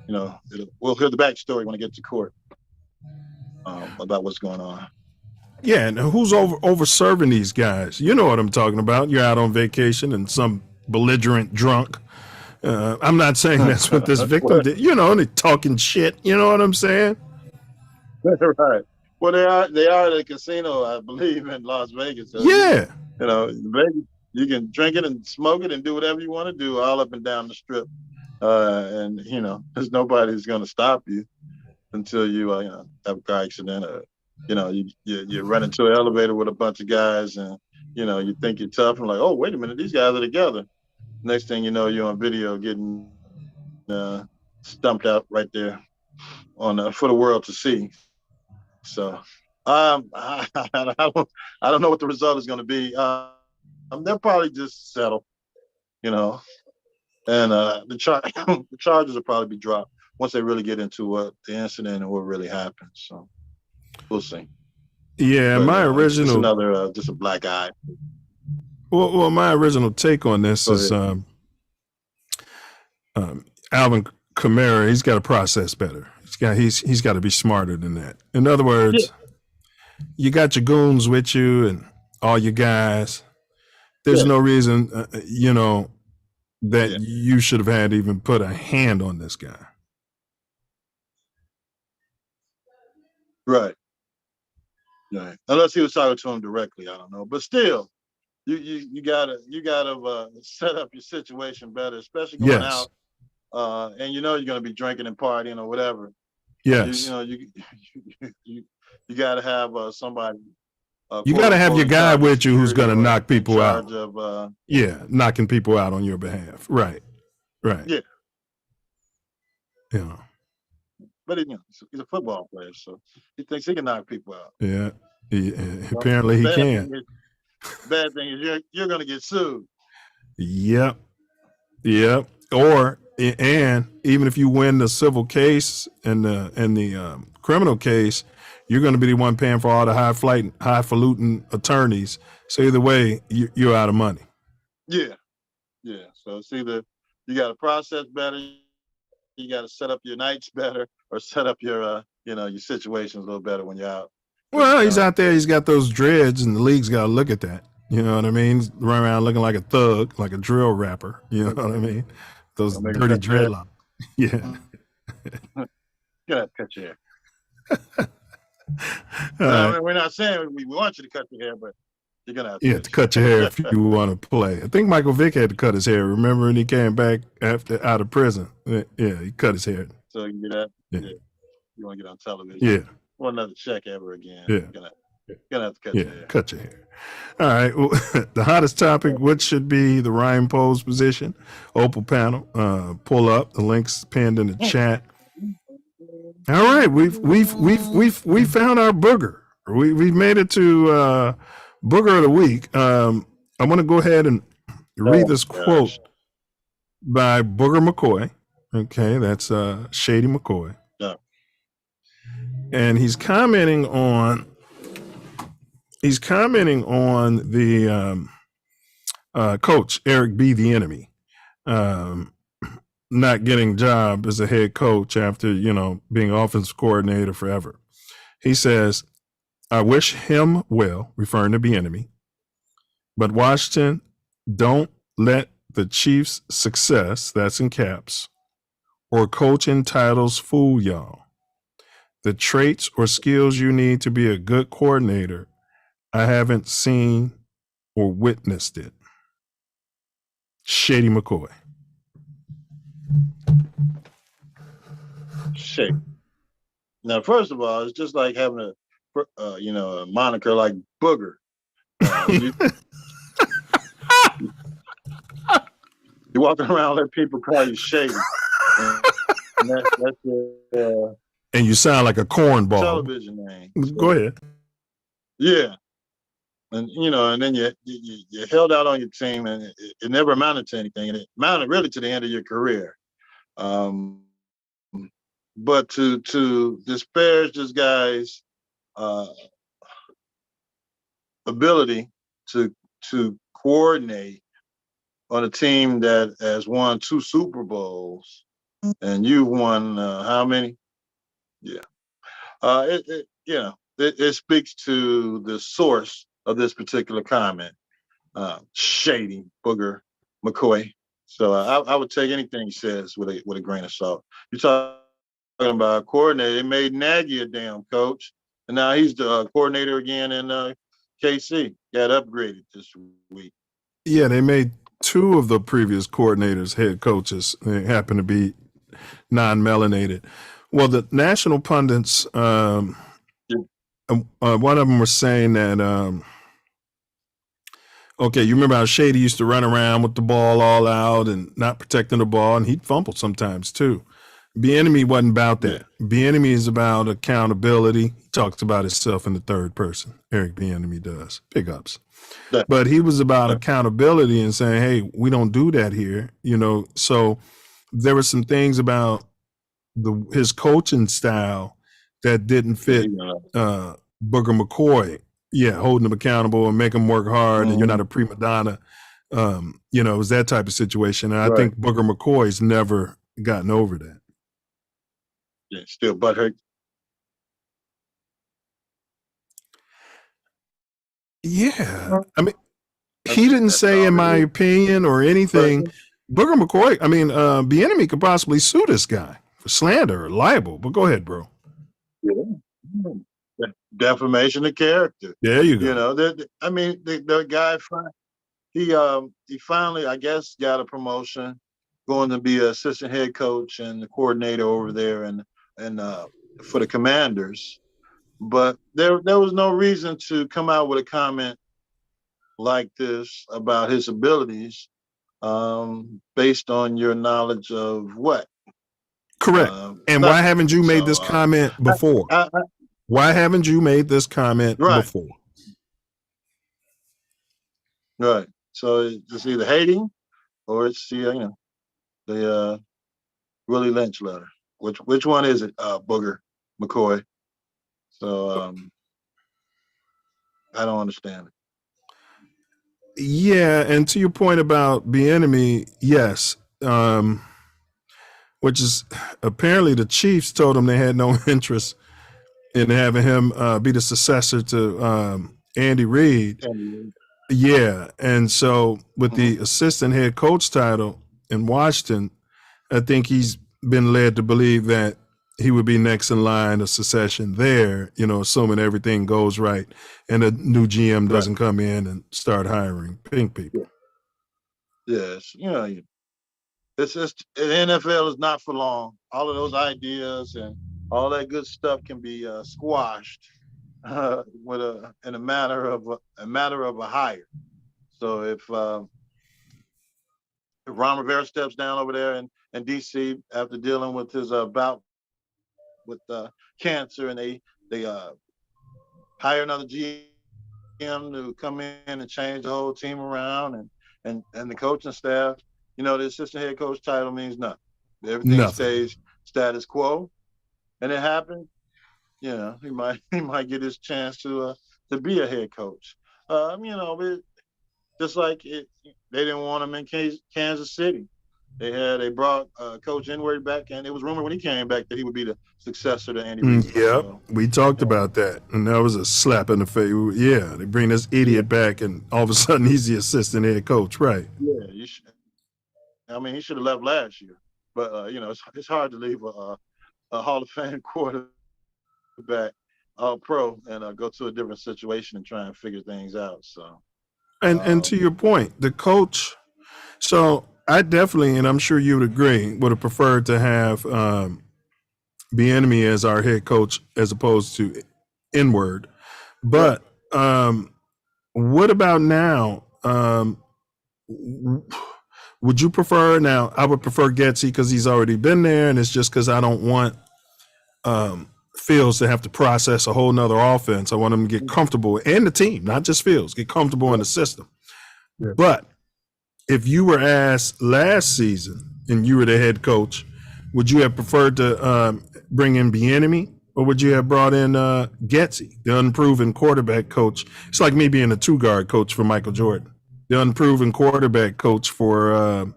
We'll hear the backstory when I get to court about what's going on. Yeah, and who's over serving these guys? You know what I'm talking about. You're out on vacation and some belligerent drunk. I'm not saying that's what this victim did. They're talking shit. You know what I'm saying? Right. Well, they are at a casino, I believe, in Las Vegas. So yeah. Vegas, you can drink it and smoke it and do whatever you want to do all up and down the strip. And there's nobody who's going to stop you until you have a car accident, or you run into an elevator with a bunch of guys, and you think you're tough, and like, oh, wait a minute, these guys are together. Next thing you know, you're on video getting stumped out right there for the world to see. So I don't know what the result is going to be. They'll probably just settle, and the charges will probably be dropped once they really get into what the incident and what really happened. So we'll see. Yeah, but, my original, just another just a black eye. Well, my original take on this is Alvin Kamara. He's got to process better. He's got to be smarter than that. In other words, you got your goons with you and all your guys. There's no reason, that you should have had to even put a hand on this guy. Right. Unless he was talking to him directly, I don't know. But still, you gotta set up your situation better, especially going out. And you're gonna be drinking and partying or whatever. Yes. You gotta have somebody. You got to have your guy with you who's going to knock people out. Of, knocking people out on your behalf. Right. Yeah. Yeah. But he's a football player, so he thinks he can knock people out. Yeah. Apparently he can. Bad thing is you're going to get sued. Yep. And even if you win the civil case and the criminal case, you're going to be the one paying for all the highfalutin attorneys. So either way, you're out of money. Yeah. So it's either you got to process better, you got to set up your nights better, or set up your your situations a little better when you're out. Well, he's out there. He's got those dreads, and the league's got to look at that. You know what I mean? He's running around looking like a thug, like a drill rapper. You know what I mean? Those dirty dreadlocks. Yeah. You're gonna have to cut your hair. All I right. mean, we're not saying we want you to cut your hair, but you're gonna have to. You have to cut your hair if you want to play. I think Michael Vick had to cut his hair. Remember when he came back out of prison? Yeah, he cut his hair. So you can get that. Yeah. You want to get on television? Yeah. Want another check ever again? Yeah. You're gonna have to cut Yeah, your hair. cut your hair. All right. Well, the hottest topic, what should be the Ryan Poe's position? Opal panel. Pull up. The link's pinned in the chat. All right. We've found our booger. We've made it to booger of the week. I want to go ahead and read this quote by Booger McCoy. Okay, that's Shady McCoy. Yeah. And he's commenting on the coach Eric B. the enemy not getting a job as a head coach after being offensive coordinator forever. He says, "I wish him well," referring to the enemy, "but Washington, don't let the Chiefs' success, that's in caps, or coaching titles fool y'all. The traits or skills you need to be a good coordinator, I haven't seen or witnessed it." Shady McCoy. Shady. Now, first of all, it's just like having a moniker like Booger. You're walking around, let people call you Shady. And that's and you sound like a cornball. Television name. Go ahead. Yeah. And and then you held out on your team, and it never amounted to anything, and it amounted really to the end of your career. But to disparage this guy's ability to coordinate on a team that has won 2 Super Bowls, and you've won how many? Yeah. It speaks to the source of this particular comment. Shady Booger McCoy. So I would take anything he says with a grain of salt. You're talking about a coordinator. They made Nagy a damn coach, and now he's the coordinator again in KC. Got upgraded this week. Yeah, they made 2 of the previous coordinators head coaches. They happen to be non-melanated. Well, the national pundits, one of them was saying that, okay, you remember how Shady used to run around with the ball all out and not protecting the ball, and he'd fumble sometimes too. Bieniemy wasn't about that. Bieniemy is about accountability. He talks about himself in the third person. Eric Bieniemy does. Big ups. But he was about accountability and saying, hey, we don't do that here. So there were some things about his coaching style that didn't fit Booger McCoy. Yeah, holding him accountable and make him work hard, and you're not a prima donna. It was that type of situation. And I think Booger McCoy's never gotten over that. Yeah, still butthurt. Yeah. I mean, he didn't say, in my opinion, or anything. Booger McCoy, Bieniemy could possibly sue this guy for slander or libel. But go ahead, bro. Yeah. Defamation of character. There you go. The guy, he finally, I guess, got a promotion, going to be an assistant head coach and the coordinator over there and for the Commanders. But there was no reason to come out with a comment like this about his abilities, based on your knowledge of what? Correct. And why haven't you made this comment before? Why haven't you made this comment before? Right. So it's either hating or it's the Willie Lynch letter. Which one is it, Booger McCoy? So I don't understand it. Yeah, and to your point about Bieniemy, yes, which is apparently the Chiefs told him they had no interest in having him be the successor to Andy Reid. Yeah, and so with the assistant head coach title in Washington, I think he's been led to believe that he would be next in line of succession there, assuming everything goes right and a new GM doesn't come in and start hiring pink people. Yes, it's just the NFL is not for long. All of those ideas and all that good stuff can be squashed in a matter of a hire. So if Ron Rivera steps down over there in DC after dealing with his bout with cancer, and they hire another GM to come in and change the whole team around, and the coaching staff, the assistant head coach title means nothing. Everything stays status quo, and it happened. He might get his chance to be a head coach. Just like they didn't want him in Kansas City. They brought Coach Inward back, and it was rumored when he came back that he would be the successor to Andy Reid. Yep, we talked about that, and that was a slap in the face. Yeah, they bring this idiot back, and all of a sudden he's the assistant head coach, right? Yeah, he should have left last year, but it's hard to leave a Hall of Fame quarterback, all pro, and go to a different situation and try and figure things out. So, and to your point, the coach. So I definitely, and I'm sure you would agree, would have preferred to have Bieniemy as our head coach as opposed to Inward. But what about now? Would you prefer now? I would prefer Getsy because he's already been there, and it's just because I don't want Fields to have to process a whole nother offense. I want him to get comfortable, and the team, not just Fields, get comfortable in the system. Yeah. But if you were asked last season and you were the head coach, would you have preferred to bring in Bieniemy, or would you have brought in Getsy, the unproven quarterback coach? It's like me being a two-guard coach for Michael Jordan, the unproven quarterback coach for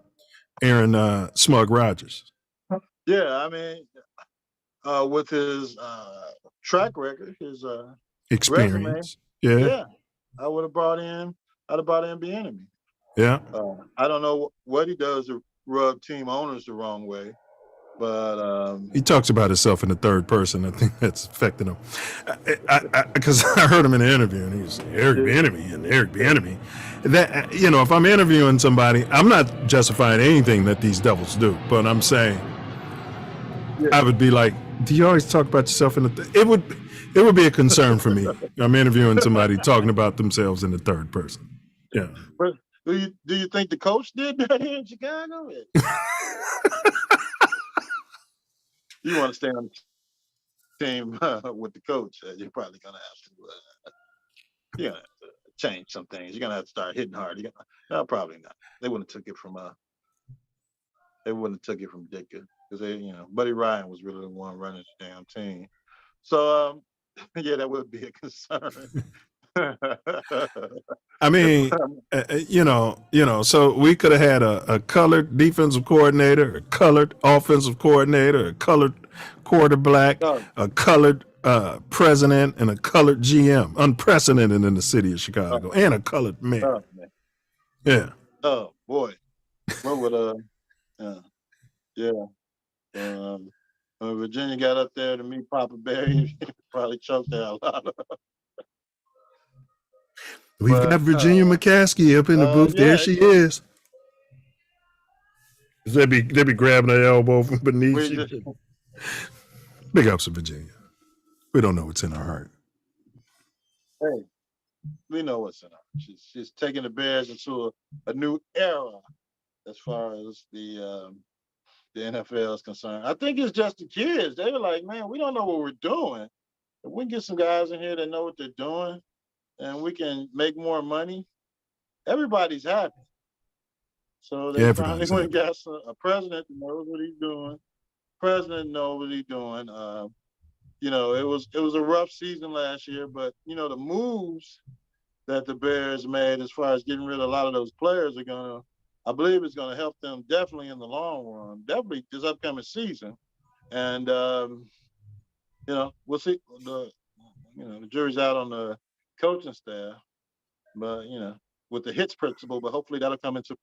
Aaron Smug Rodgers. Yeah, with his track record, his experience, resume, I would have brought in. I'd have brought in Bieniemy. Yeah. I don't know what he does to rub team owners the wrong way, but he talks about himself in the third person. I think that's affecting him. Because I heard him in an interview, and he was Eric Bieniemy. That if I'm interviewing somebody, I'm not justifying anything that these devils do, but I'm saying I would be like, do you always talk about yourself in the? It would be a concern for me. I'm interviewing somebody talking about themselves in the third person. Yeah. But do you think the coach did that here in Chicago? You want to stay on the team with the coach? You're probably gonna have to. Change some things. You're gonna have to start hitting hard. No, probably not. They wouldn't have took it from Ditka, because Buddy Ryan was really the one running the damn team. So that would be a concern. So we could have had a colored defensive coordinator, a colored offensive coordinator, a colored quarterback, a colored president, and a colored GM. Unprecedented in the city of Chicago, and a colored mayor. Yeah. Oh boy, what would when Virginia got up there to meet Papa Bear, he probably choked out a lot. We've got Virginia McCaskey up in the booth. There she is. They be grabbing her elbow from beneath. Big ups to Virginia. We don't know what's in her heart. Hey, we know what's in her. She's taking the Bears into a new era as far as the NFL is concerned. I think it's just the kids. They were like, man, we don't know what we're doing. If we can get some guys in here that know what they're doing, and we can make more money, everybody's happy. So they finally went and got a president that knows what he's doing. President knows what he's doing. It was a rough season last year, but the moves that the Bears made as far as getting rid of a lot of those players I believe it's gonna help them definitely in the long run, definitely this upcoming season. And we'll see. The jury's out on the coaching staff, but with the hits principle, but hopefully that'll come into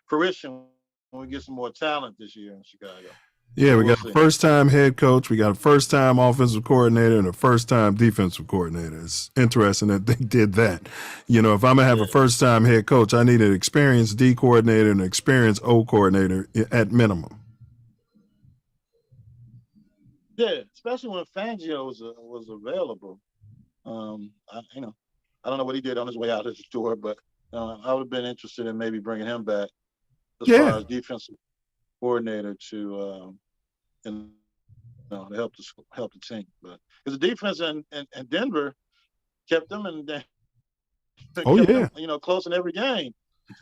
fruition when we get some more talent this year in Chicago. Yeah, we We'll got a see. first-time head coach, we got a first-time offensive coordinator, and a first-time defensive coordinator. It's interesting that they did that. You know, if I'm gonna have a first-time head coach, I need an experienced D coordinator and an experienced O coordinator at minimum. Yeah, especially when Fangio was available. I don't know what he did on his way out of the door, but I would have been interested in maybe bringing him back as far as defensive coordinator to help the team. But because the defense in Denver kept them close in every game.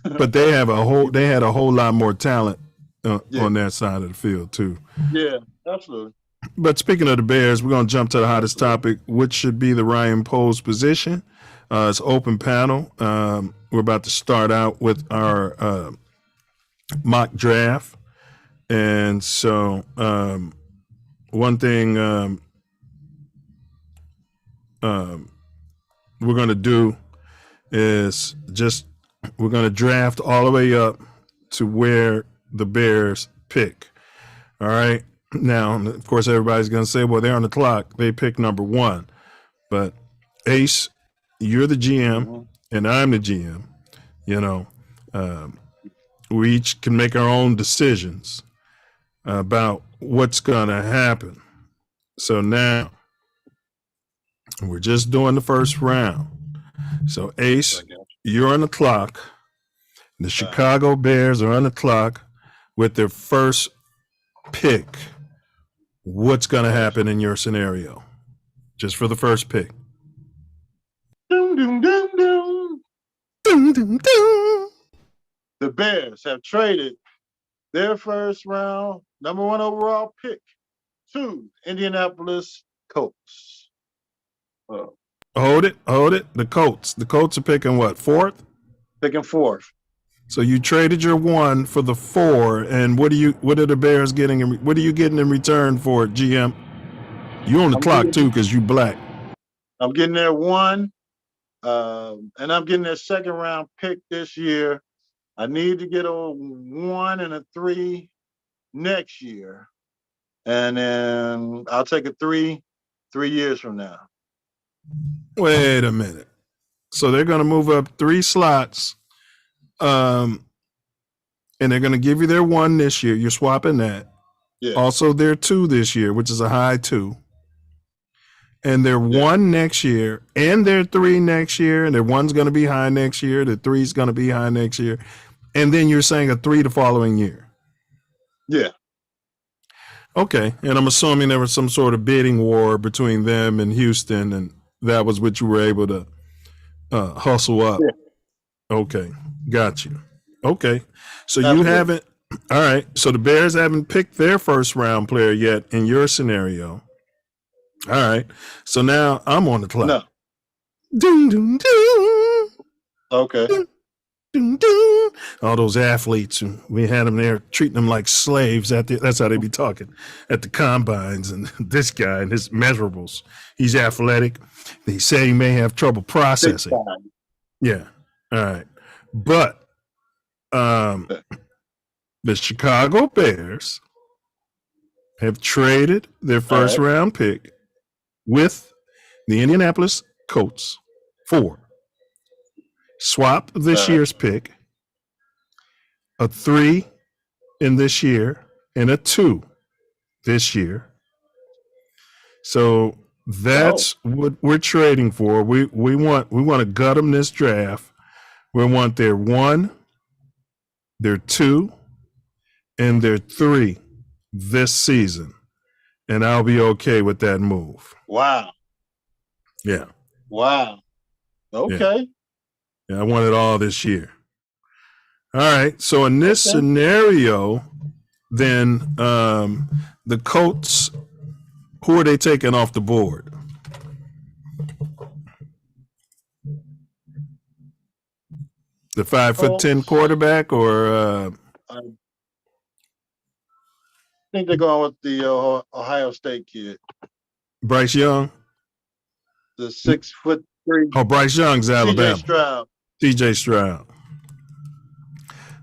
But they had a whole lot more talent on that side of the field too. Yeah, absolutely. But speaking of the Bears, we're going to jump to the hottest topic, which should be the Ryan Poles position. It's open panel. We're about to start out with our mock draft. And so one thing we're going to do is we're going to draft all the way up to where the Bears pick. All right. Now, of course, everybody's going to say, well, they're on the clock. They pick number 1. But Ace, you're the GM and I'm the GM. You know, we each can make our own decisions about what's going to happen. So now we're just doing the first round. So Ace, you're on the clock. The Chicago Bears are on the clock with their first pick. What's going to happen in your scenario? Just for the first pick. Doom, doom, doom, doom. Dun, dun, dun. The Bears have traded their first round, number 1 overall pick to Indianapolis Colts. Hold it. The Colts are picking what, 4th? Picking 4th. So you traded your 1 for the 4, and what are the Bears getting? What are you getting in return for it, GM? You on the clock too, because you black. I'm getting their 1, and I'm getting their second round pick this year. I need to get a 1 and a 3 next year, and then I'll take a 3 years from now. Wait a minute. So they're going to move up 3 slots. And they're going to give you their 1 this year. You're swapping that. Yeah. Also, their 2 this year, which is a high 2. And their 1 next year, and their 3 next year, and their 1's going to be high next year. The 3's going to be high next year. And then you're saying a 3 the following year. Yeah. Okay. And I'm assuming there was some sort of bidding war between them and Houston, and that was what you were able to hustle up. Yeah. Okay. Got you. Okay. So you haven't, all right. So the Bears haven't picked their first round player yet in your scenario. All right. So now I'm on the clock. No. Ding, ding, ding. Okay. Ding, ding, ding. All those athletes, we had them there treating them like slaves. That's how they be talking at the combines. And this guy and his measurables, he's athletic. They say he may have trouble processing. Yeah. All right. But the Chicago Bears have traded their first round pick with the Indianapolis Colts for swap this year's pick, a 3 in this year, and a 2 this year. So that's what we're trading for. We want to gut them this draft. We want their 1, their 2, and their 3 this season. And I'll be okay with that move. Wow. Yeah. Wow. Okay. Yeah, I want it all this year. All right. So in this scenario, then the Colts, who are they taking off the board? The 5'10" quarterback, or I think they're going with the Ohio State kid, Bryce Young, the 6'3". Oh, Bryce Young's Alabama. CJ Stroud.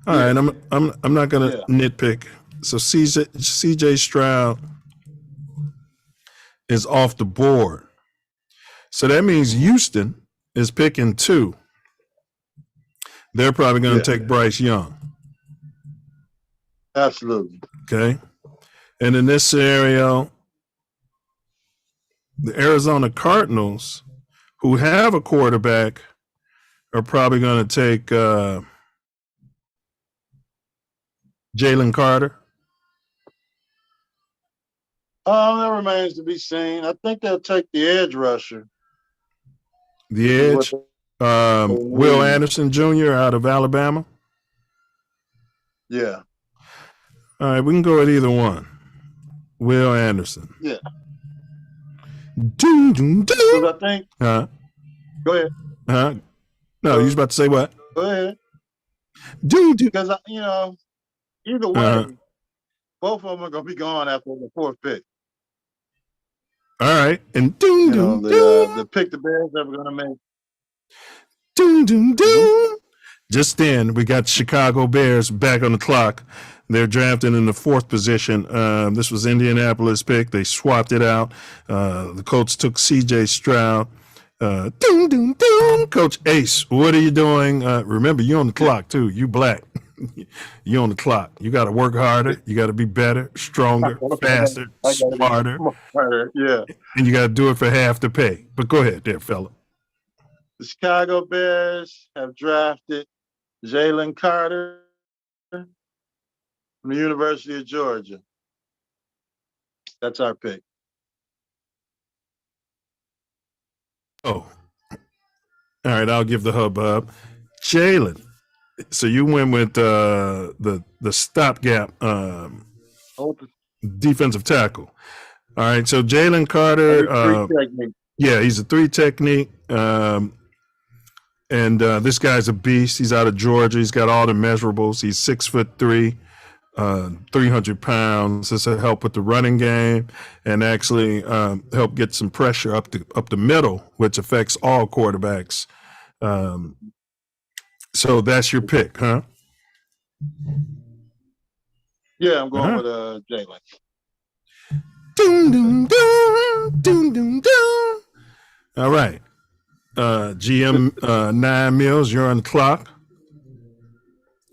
All right, I'm not gonna nitpick So CJ Stroud is off the board. So that means Houston is picking 2. They're probably going to take Bryce Young. Absolutely. Okay. And in this scenario, the Arizona Cardinals, who have a quarterback, are probably going to take Jalen Carter. That remains to be seen. I think they'll take the edge rusher. The edge, Will Anderson Jr. out of Alabama. Yeah. All right, we can go with either one. Will Anderson. Yeah. Doom, doom, doom. Because I think. Go ahead. No, you was about to say what? Go ahead. Doom, doom. Because either way, both of them are going to be gone after the 4th pick. All right, and doom, doom, doom. The pick the Bears ever going to make. Doom, doom, doom. Just then, we got Chicago Bears back on the clock. They're drafted in the 4th position. This was Indianapolis pick. They swapped it out. The Colts took CJ Stroud. Doom, doom, doom. Coach Ace, what are you doing? Remember, you're on the clock, too. You black. You're on the clock. You got to work harder. You got to be better, stronger, faster, smarter. Yeah. And you got to do it for half the pay. But go ahead there, fella. The Chicago Bears have drafted Jalen Carter from the University of Georgia. That's our pick. Oh. All right, I'll give the hubbub. Jalen. So you went with the stopgap defensive tackle. All right, so Jalen Carter. Yeah, he's a 3 technique. And this guy's a beast. He's out of Georgia. He's got all the measurables. He's 6'3", 300 pounds. This will help with the running game and actually help get some pressure up the middle, which affects all quarterbacks. So that's your pick, huh? Yeah, I'm going with Jalen. Doom, doom, doom, doom, doom, doom. All right. GM 9 Milz, you're on the clock.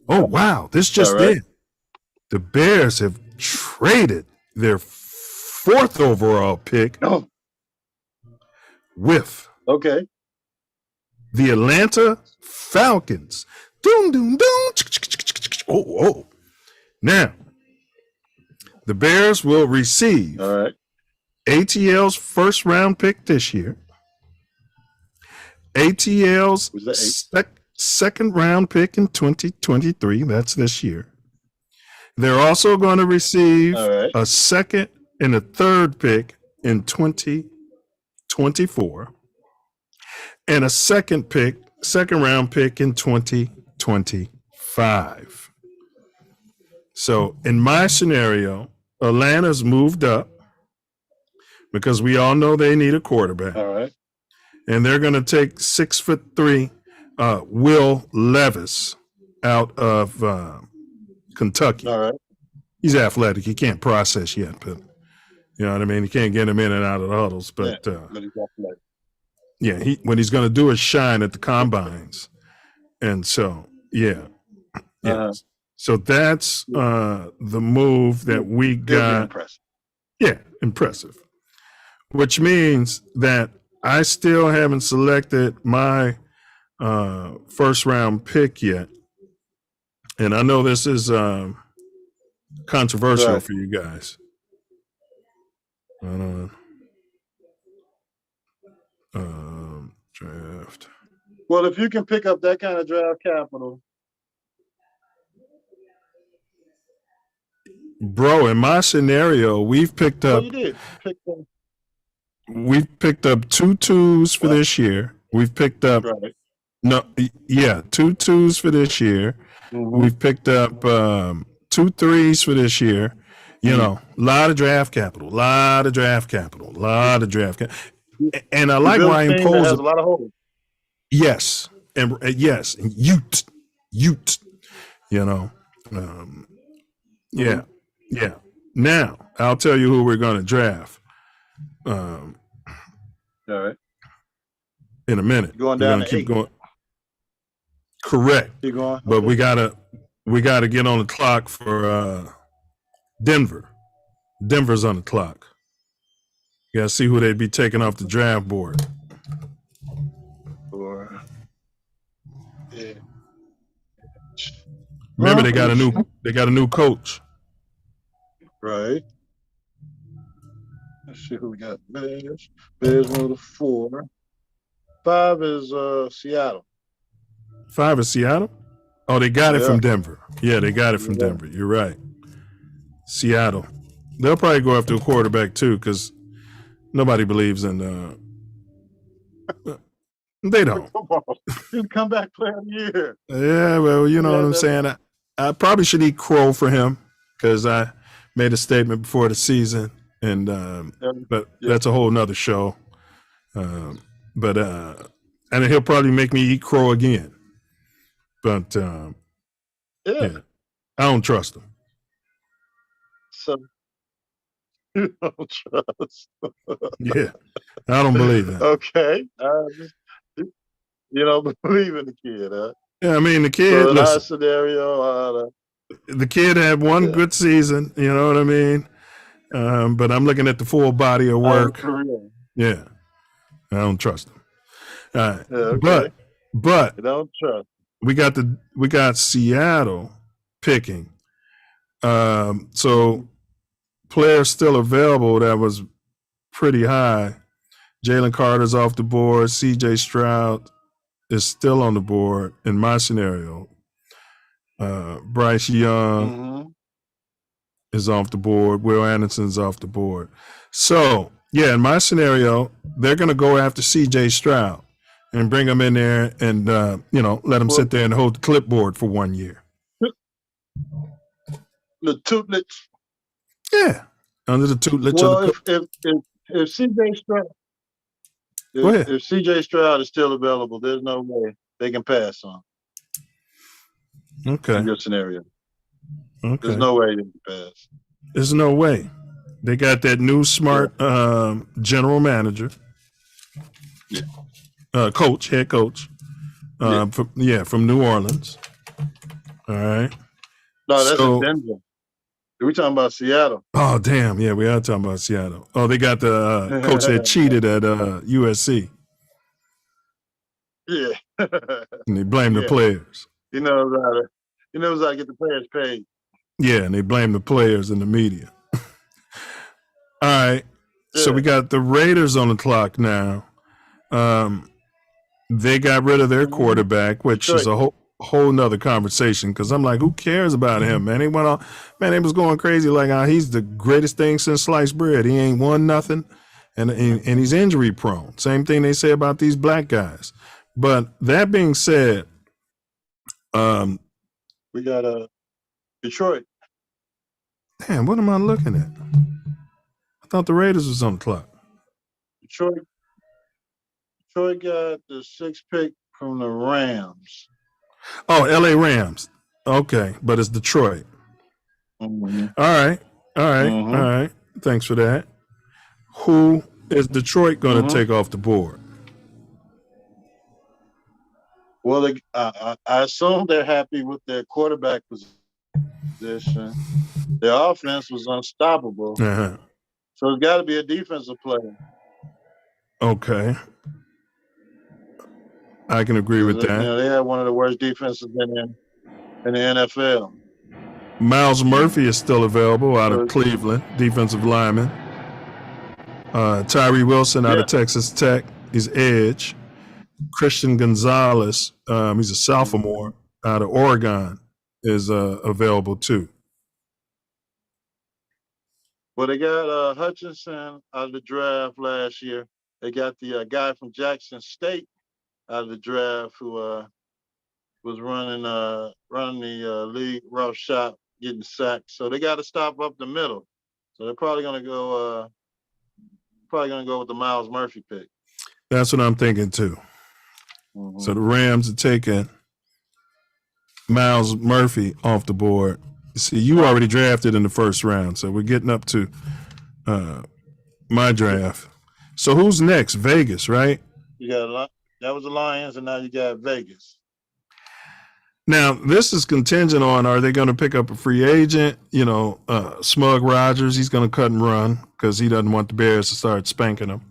Oh, wow. This just in. The Bears have traded their 4th overall pick with the Atlanta Falcons. Doom, doom, doom. Oh. Now, the Bears will receive ATL's 1st round pick this year, ATL's 2nd round pick in 2023. That's this year. They're also going to receive a 2nd and a 3rd pick in 2024 and a 2nd round pick in 2025. So in my scenario, Atlanta's moved up because we all know they need a quarterback. All right. And they're going to take 6'3" Will Levis out of Kentucky. All right. He's athletic. He can't process yet, but you know what I mean? He can't get him in and out of the huddles. But he's athletic. Yeah, what he's going to do is shine at the combines. And so, yeah. So that's the move that we got. Impressive. Yeah, impressive. Which means that I still haven't selected my 1st round pick yet. And I know this is controversial for you guys. Draft. Well, if you can pick up that kind of draft capital. Bro, in my scenario, we've picked up. You did. We've picked up 2 2s for this year. We've picked up 2 2s for this year. Mm-hmm. We've picked up 2 3s for this year. You know, a lot of draft capital. And I like Ryan Poles. Has a lot of holes. Yes, and yes, and Ute. You know, yeah. Yeah. Now I'll tell you who we're going to draft. All right. In a minute. Going We're down gonna to keep 8. going. Correct. Keep going. But Okay. we gotta get on the clock for Denver. Denver's on the clock. You gotta see who they'd be taking off the draft board. Yeah. Remember, they got a new coach. Right. Let's see who we got. Bears. Bears move to 4. 5 is Seattle. 5 is Seattle? Oh, they got it Yeah. from Denver. Yeah, they got it from Denver. You're right. Seattle. They'll probably go after a quarterback too, because nobody believes in they don't. Come on. He's comeback player of the year. Yeah, well, you know what I'm saying. I probably should eat crow for him because I made a statement before the season, and but that's a whole nother show. And he'll probably make me eat crow again. But yeah, I don't trust him. So you don't trust. Yeah, I don't believe that. Okay. You don't believe in the kid, huh? Yeah, I mean the kid. So in our Listen, scenario, the kid had one good season. You know what I mean? But I'm looking at the full body of work. Yeah, I don't trust him. All right, yeah, okay. but You don't trust. we got Seattle picking. So players still available that was pretty high. Jalen Carter's off the board. CJ Stroud is still on the board in my scenario. Bryce Young is off the board. Will Anderson's off the board. So yeah, in my scenario, they're going to go after CJ Stroud and bring him in there and let him sit there and hold the clipboard for 1 year. The tutelage. Yeah, under the tutelage Well, of the if CJ Stroud, Go ahead. if CJ Stroud is still available, there's no way they can pass on. Okay. In your scenario. Okay. There's no way they can pass. There's no way. They got that new smart general manager, head coach, from New Orleans. All right. No, that's in Denver. We're talking about Seattle. Oh, damn. Yeah, we are talking about Seattle. Oh, they got the coach that cheated at USC. Yeah. And they blame the players. He knows how to get the players paid. Yeah, and they blame the players and the media. All right. Yeah. So we got the Raiders on the clock now. They got rid of their quarterback, which is a whole nother conversation, because I'm like, who cares about him, man? They was going crazy like he's the greatest thing since sliced bread. He ain't won nothing, and he's injury prone. Same thing they say about these black guys. But that being said, we got Detroit. Damn, what am I looking at? I thought the Raiders was on the clock. Detroit got the 6th pick from the Rams. Oh, LA Rams. Okay, but it's Detroit. Mm-hmm. All right. Thanks for that. Who is Detroit going to take off the board? Well, I assume they're happy with their quarterback position. Their offense was unstoppable. Uh-huh. So it's got to be a defensive player. Okay. I can agree with that. They had one of the worst defenses in the NFL. Miles Murphy is still available out of Cleveland, defensive lineman. Tyree Wilson out of Texas Tech, he's edge. Christian Gonzalez, he's a sophomore out of Oregon, is available too. Well, they got Hutchinson out of the draft last year. They got the guy from Jackson State out of the draft who was running the league rough shot, getting sacked. So they got to stop up the middle. So they're probably going to go with the Miles Murphy pick. That's what I'm thinking too. So the Rams are taking Miles Murphy off the board. See, you already drafted in the first round, so we're getting up to my draft. So who's next? Vegas, right? You got that was the Lions, and now you got Vegas. Now, this is contingent on, are they going to pick up a free agent? You know, Smug Rogers, he's going to cut and run because he doesn't want the Bears to start spanking him.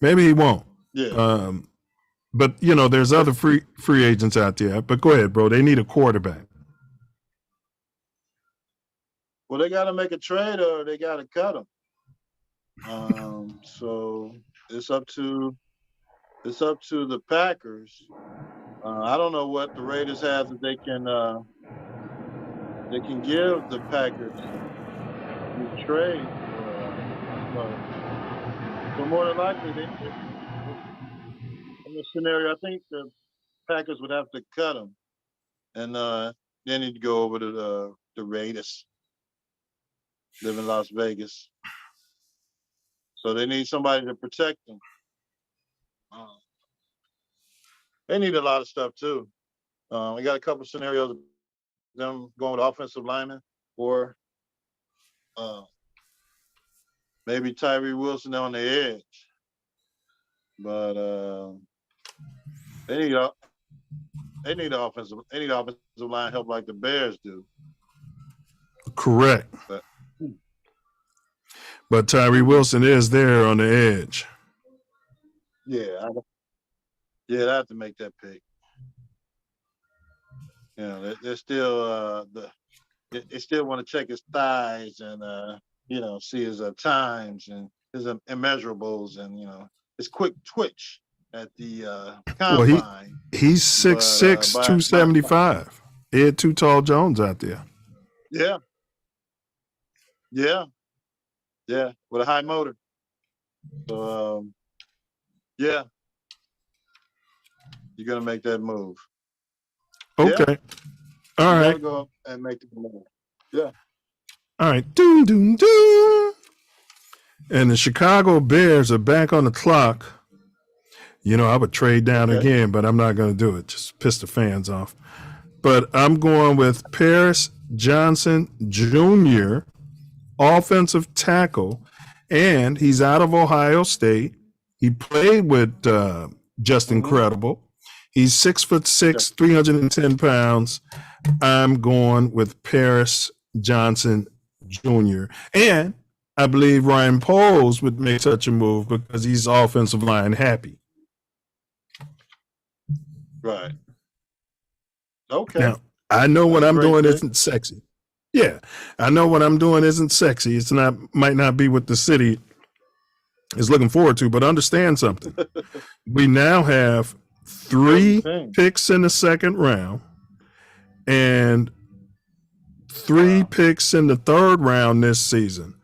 Maybe he won't. Yeah. But, you know, there's other free agents out there. But go ahead, bro. They need a quarterback. Well, they got to make a trade or they got to cut him. So it's up to the Packers. I don't know what the Raiders have that they can give the Packers to trade. So more than likely, in this scenario, I think the Packers would have to cut him, and then he'd go over to the Raiders. Live in Las Vegas, so they need somebody to protect them. They need a lot of stuff too. We got a couple scenarios of them going with offensive linemen or maybe Tyree Wilson on the edge. But they need offensive line help like the Bears do. Correct. But Tyree Wilson is there on the edge. Yeah, they have to make that pick. You know, they're still they still want to check his thighs and you know, see his times and his immeasurables and you know his quick twitch at the combine. Well, he's 6'6", 275. He had Too Tall Jones out there. Yeah, with a high motor. So yeah. You're gonna make that move. Okay. Yeah. All right. Go and make the move. Yeah. All right. Doom, doom, doom. And the Chicago Bears are back on the clock. You know, I would trade down again, but I'm not going to do it. Just piss the fans off. But I'm going with Paris Johnson Jr., offensive tackle, and he's out of Ohio State. He played with Just Incredible. He's 6'6", 310 pounds. I'm going with Paris Johnson Jr. And I believe Ryan Poles would make such a move because he's offensive line happy. Right. Okay. Now, I know what I'm doing isn't sexy. Yeah, I know what I'm doing isn't sexy. It's not, might not be what the city is looking forward to, but understand something. We now have 3 picks in the second round and 3 picks in the third round this season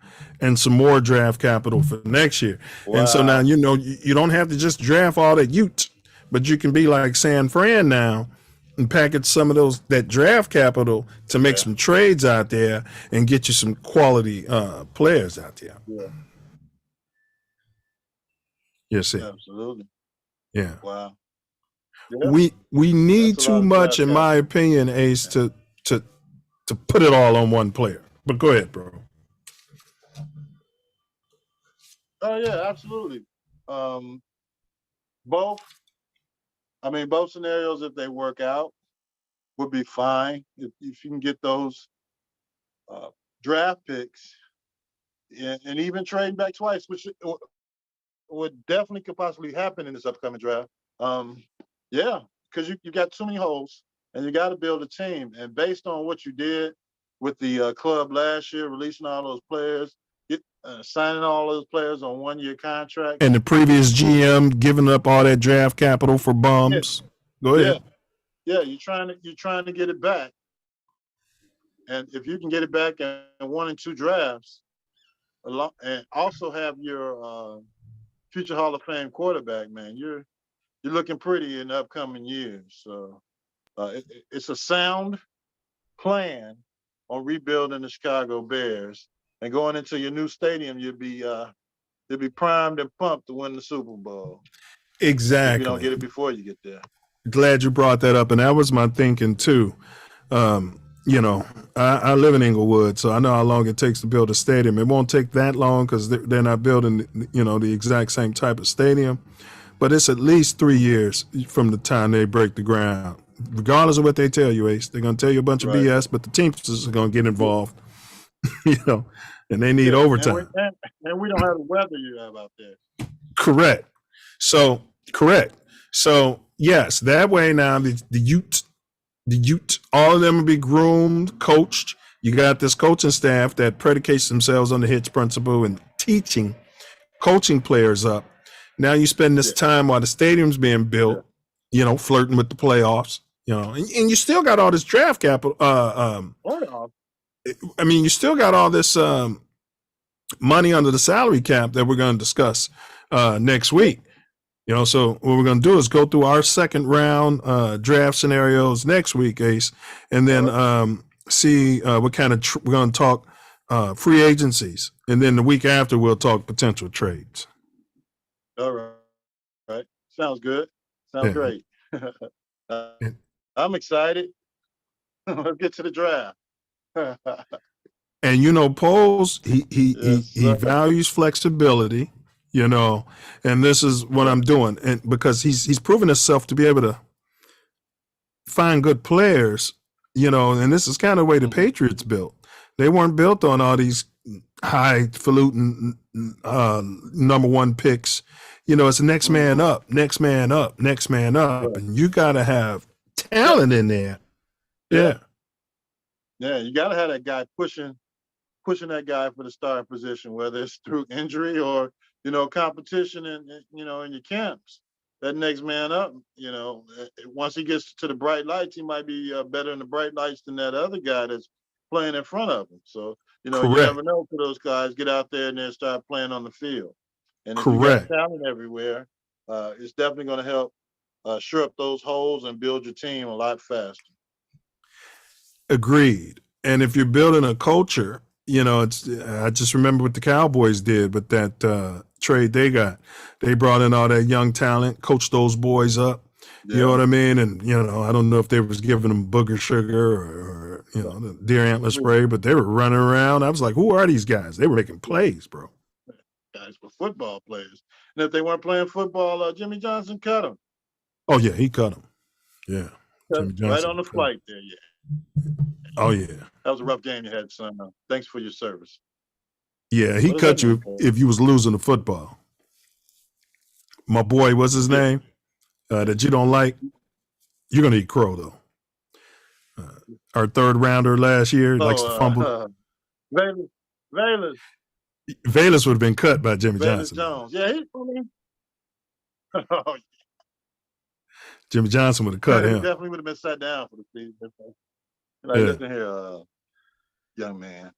and some more draft capital for next year. Wow. And so now, you know, you don't have to just draft all that Ute, but you can be like San Fran now and package some of that draft capital to make some trades out there and get you some quality players out there. Yeah. Yes, sir. Absolutely. Yeah. Wow. Yeah. We need too much, in my opinion, Ace, to put it all on one player. But go ahead, bro. Oh yeah, absolutely. Both scenarios, if they work out, would be fine. If you can get those draft picks and even trading back twice, which would definitely could possibly happen in this upcoming draft. Yeah, because you got too many holes and you got to build a team. And based on what you did with the club last year, releasing all those players, signing all those players on 1-year contracts. And the previous GM giving up all that draft capital for bums. Yeah. Go ahead. Yeah, you're trying to get it back. And if you can get it back in 1 and 2 drafts, and also have your future Hall of Fame quarterback, man, you're looking pretty in the upcoming years. So it's a sound plan on rebuilding the Chicago Bears. And going into your new stadium, you'll be primed and pumped to win the Super Bowl. Exactly. If you don't get it before you get there. Glad you brought that up, and that was my thinking too. You you know, I live in Inglewood, so I know how long it takes to build a stadium. It won't take that long because they're not building, you know, the exact same type of stadium. But it's at least 3 years from the time they break the ground. Regardless of what they tell you, Ace, they're going to tell you a bunch of BS, but the Teamsters are going to get involved, you know, and they need overtime. And we don't have the weather you have out there. Correct. So, yes, that way now the youth, all of them will be groomed, coached. You got this coaching staff that predicates themselves on the Hitch principle and coaching players up. Now you spend this time while the stadium's being built, you know, flirting with the playoffs, you know, and you still got all this draft capital. I mean, you still got all this money under the salary cap that we're going to discuss next week. You know, so what we're going to do is go through our second round draft scenarios next week, Ace, and then see what kind of we're going to talk free agencies, and then the week after we'll talk potential trades. All right. Sounds good. Sounds great. I'm excited. Let's get to the draft. And you know, Poles, he values flexibility, you know, and this is what I'm doing, and because he's proven himself to be able to find good players, you know, and this is kind of the way the Patriots built. They weren't built on all these highfalutin number one picks. You know, it's the next man up, next man up, next man up, and you got to have talent in there. Yeah, you got to have that guy pushing that guy for the starting position, whether it's through injury or, you know, competition and, you know, in your camps. That next man up, you know, once he gets to the bright lights, he might be better in the bright lights than that other guy that's playing in front of him. So, you know, you never know for those guys. Get out there and then start playing on the field. And if you got talent everywhere, it's definitely going to help shore up those holes and build your team a lot faster. Agreed. And if you're building a culture, you know, I just remember what the Cowboys did with that trade they got. They brought in all that young talent, coached those boys up. You know what I mean? And, you know, I don't know if they was giving them booger sugar or you know, the deer antler spray, but they were running around. I was like, who are these guys? They were making plays, bro. Guys were football players. And if they weren't playing football, Jimmy Johnson cut them. Oh, yeah, he cut them. Yeah. Jimmy Johnson right on the flight there, Oh, yeah. That was a rough game you had, son. Thanks for your service. Yeah, he cut you if you was losing the football. My boy, what's his name? That you don't like? You're going to eat crow, though. Our third rounder last year likes to fumble. Valus would have been cut by Jimmy Johnson. Jones. Yeah, he's funny. Jimmy Johnson would have cut him. He definitely would have been sat down for the season. Like, listen here, young man.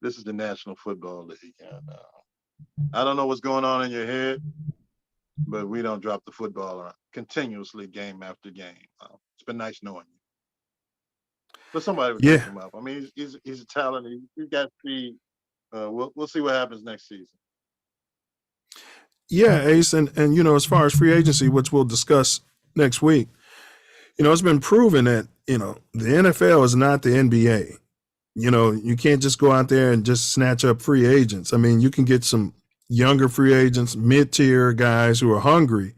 This is the National Football League. And, I don't know what's going on in your head, but we don't drop the football continuously game after game. It's been nice knowing you. But somebody would pick him up. I mean, he's a talent. He's got speed. We'll see what happens next season. Yeah, Ace, and you know, as far as free agency, which we'll discuss next week, you know, it's been proven that, you know, the NFL is not the NBA. You know, you can't just go out there and just snatch up free agents. I mean, you can get some younger free agents, mid-tier guys who are hungry,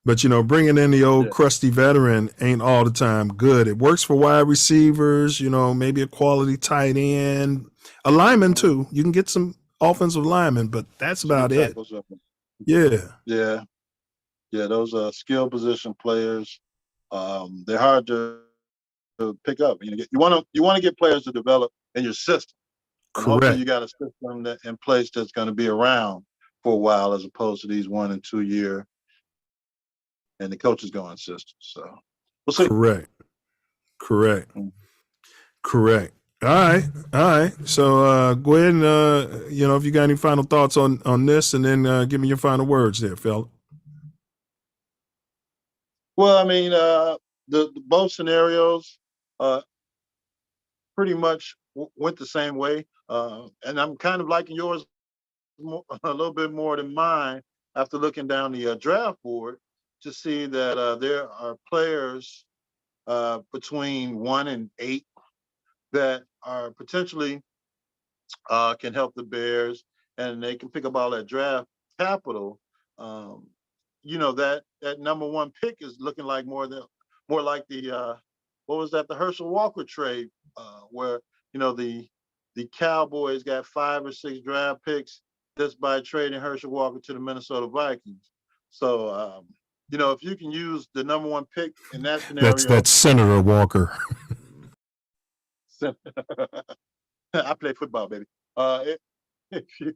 but, you know, bringing in the old crusty veteran ain't all the time good. It works for wide receivers, you know, maybe a quality tight end, a lineman too. You can get some offensive linemen, but that's about it. Yeah. Those skill position players, they're hard to pick up. You want to get players to develop in your system. And hopefully you got a system in place that's going to be around for a while, as opposed to these 1 and 2 year and the coaches going system. So we'll see. Correct. All right. So go ahead and you know, if you got any final thoughts on this, and then give me your final words there, Phil. Well, I mean, the both scenarios pretty much went the same way, and I'm kind of liking yours a little bit more than mine after looking down the draft board to see that there are players between 1 and 8 that are potentially can help the Bears, and they can pick up all that draft capital. That number one pick is looking like more like the what was that, the Herschel Walker trade, where the Cowboys got 5 or 6 draft picks just by trading Herschel Walker to the Minnesota Vikings. So if you can use the number one pick in that scenario, That's Senator Walker. I play football, baby. If you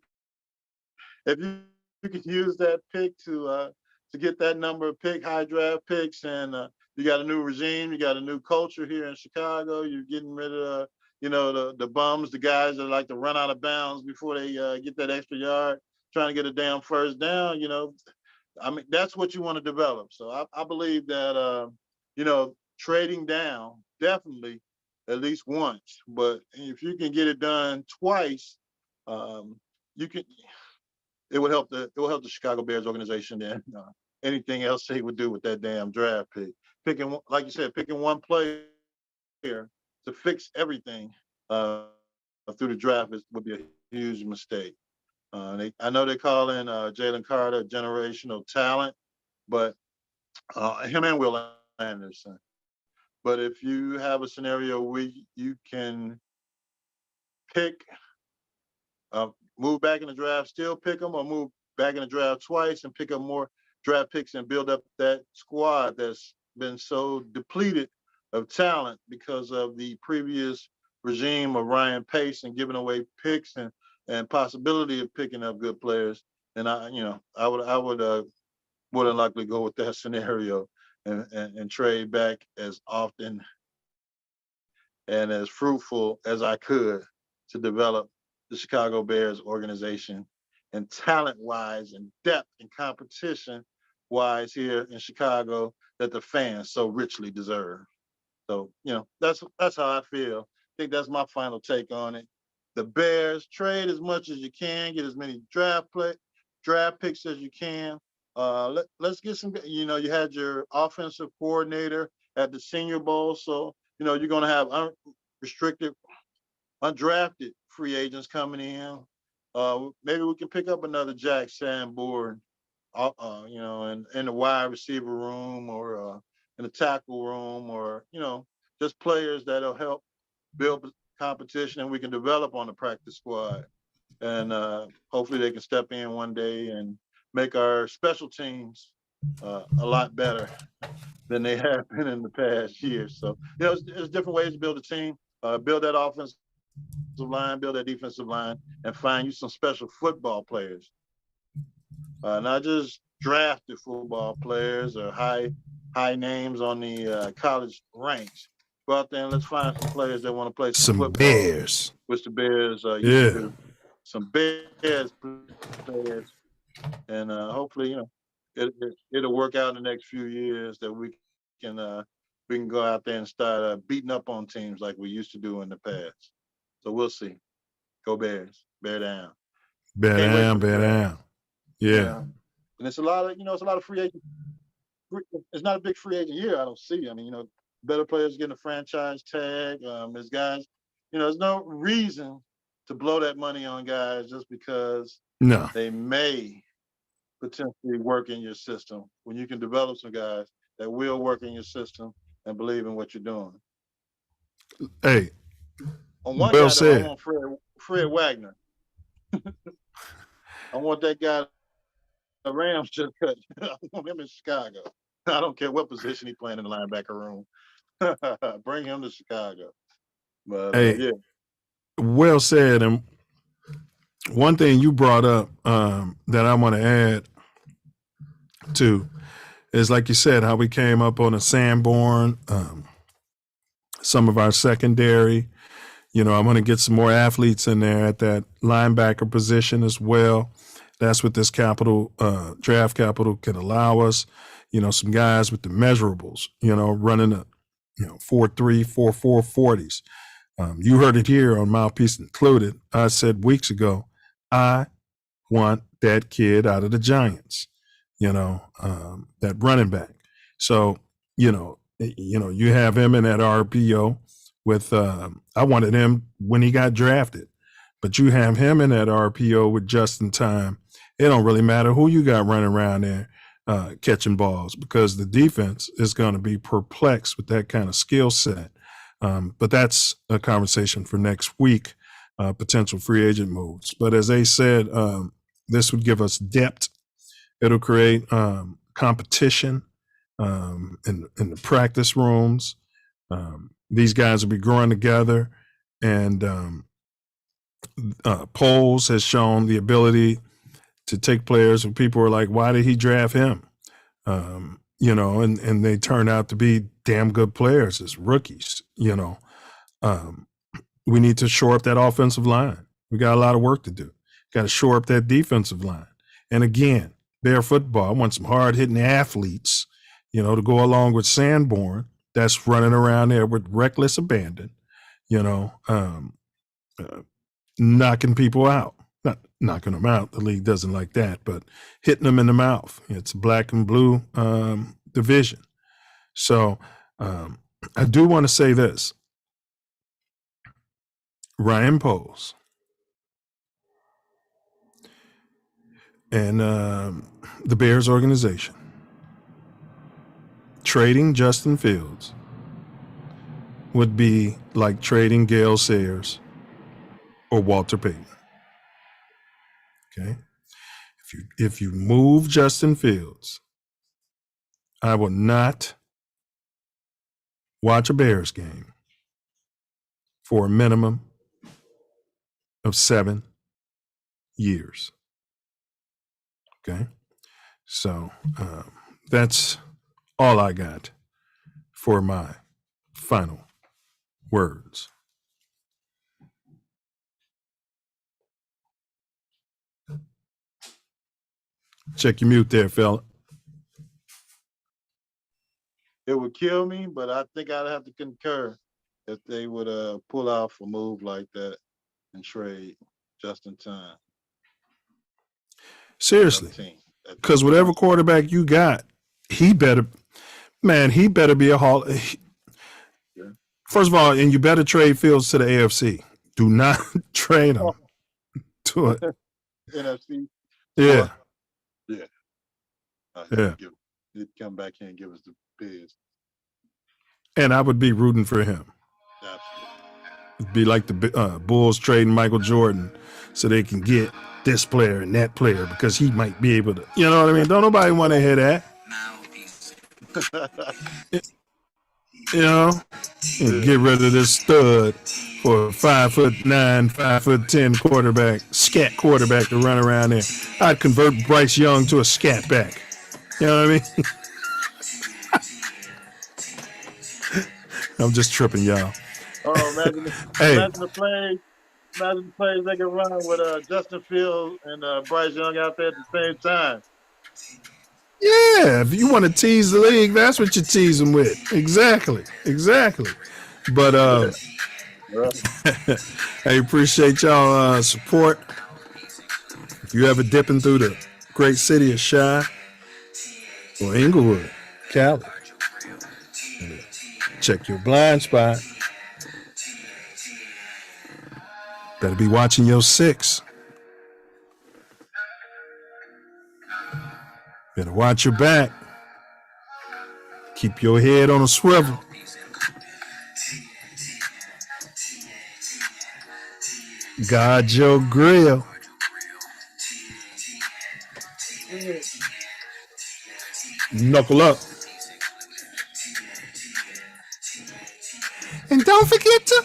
can use that pick to get that number of high draft picks, and you got a new regime, you got a new culture here in Chicago. You're getting rid of the bums, the guys that like to run out of bounds before they get that extra yard, trying to get a damn first down. I mean, that's what you want to develop. So I believe that trading down definitely at least once, but if you can get it done twice, you can. It will help the Chicago Bears organization than anything else they would do with that damn draft pick. Picking, like you said, picking one player to fix everything through the draft would be a huge mistake. I know they call in Jalen Carter generational talent, but him and Will Anderson. But if you have a scenario where you can pick, move back in the draft, still pick them, or move back in the draft twice and pick up more draft picks and build up that squad that's been so depleted of talent because of the previous regime of Ryan Pace and giving away picks and possibility of picking up good players. And I would more than likely go with that scenario and trade back as often and as fruitful as I could to develop the Chicago Bears organization, and talent-wise and depth and competition-wise here in Chicago that the fans so richly deserve. So, that's how I feel. I think that's my final take on it. The Bears, trade as much as you can, get as many draft picks as you can. Let's get some, you had your offensive coordinator at the Senior Bowl, so, you're going to have unrestricted, undrafted free agents coming in. Maybe we can pick up another Jack Sanborn, in the wide receiver room, or in the tackle room, or, just players that'll help build competition and we can develop on the practice squad. And hopefully they can step in one day and make our special teams a lot better than they have been in the past year. So, there's different ways to build a team, build that offensive line, build that defensive line, and find you some special football players. Not just drafted football players or high names on the college ranks. Go out there and let's find some players that want to play some football. Bears. Which the Bears used to do. Some Bears players. And hopefully, it'll work out in the next few years that we can go out there and start beating up on teams like we used to do in the past. So we'll see. Go Bears. Bear down. Bear down. Yeah. And it's a lot of free agents. It's not a big free agent year, I don't see. I mean, better players getting a franchise tag. There's guys, there's no reason to blow that money on guys just because they may potentially work in your system, when you can develop some guys that will work in your system and believe in what you're doing. Hey, on one guy, though, I want Fred Wagner. I want that guy, the Rams just cut. I want him in Chicago. I don't care what position he's playing in the linebacker room. Bring him to Chicago. But yeah. Well said. And one thing you brought up that I want to add to is, like you said, how we came up on a Sanborn, some of our secondary. I want to get some more athletes in there at that linebacker position as well. That's what this draft capital can allow us. Some guys with the measurables, running a 4.3, 4.4 40s. You heard it here on Mouthpiece Included. I said weeks ago, I want that kid out of the Giants, that running back. So, you have him in that RPO with I wanted him when he got drafted, but you have him in that RPO with just in time. It don't really matter who you got running around there catching balls, because the defense is going to be perplexed with that kind of skill set. But that's a conversation for next week, potential free agent moves. But as they said, this would give us depth. It'll create competition in the practice rooms. These guys will be growing together, and polls has shown the ability to take players and people are like, why did he draft him? And they turn out to be damn good players as rookies. We need to shore up that offensive line. We got a lot of work to do. Got to shore up that defensive line. And again, Bear football, I want some hard-hitting athletes, to go along with Sanborn that's running around there with reckless abandon, knocking people out. Not knocking them out. The league doesn't like that, but hitting them in the mouth. It's a black and blue division. So I do want to say this. Ryan Poles and the Bears organization trading Justin Fields would be like trading Gale Sayers or Walter Payton. Okay. If you move Justin Fields, I will not watch a Bears game for a minimum of 7 years. Okay. So that's all I got for my final words. Check your mute there, fella. It would kill me, but I think I'd have to concur if they would pull off a move like that and trade just in time. Seriously, because whatever quarterback you got, he better be a Hall. First of all, and you better trade Fields to the AFC. Do not trade him to it. NFC. Yeah. Yeah. Yeah. He'd come back here and give us the bids. And I would be rooting for him. Absolutely. It'd be like the Bulls trading Michael Jordan so they can get this player and that player because he might be able to. You know what I mean? Don't nobody want to hear that. And get rid of this stud for a 5'9", 5'10" quarterback, scat quarterback to run around there. I'd convert Bryce Young to a scat back. You know what I mean? I'm just tripping, y'all. Oh, imagine the plays they can run with Justin Fields and Bryce Young out there at the same time. Yeah, if you want to tease the league, that's what you tease them with. Exactly. But I appreciate y'all support. If you ever dipping through the great city of Chi or Inglewood, Cali, check your blind spot. Better be watching your 6. Better watch your back. Keep your head on a swivel. Guard your grill. Knuckle up. And don't forget to.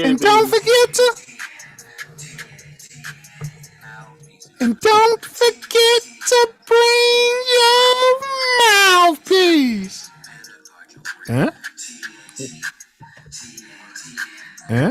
And don't forget to bring your mouthpiece. Huh?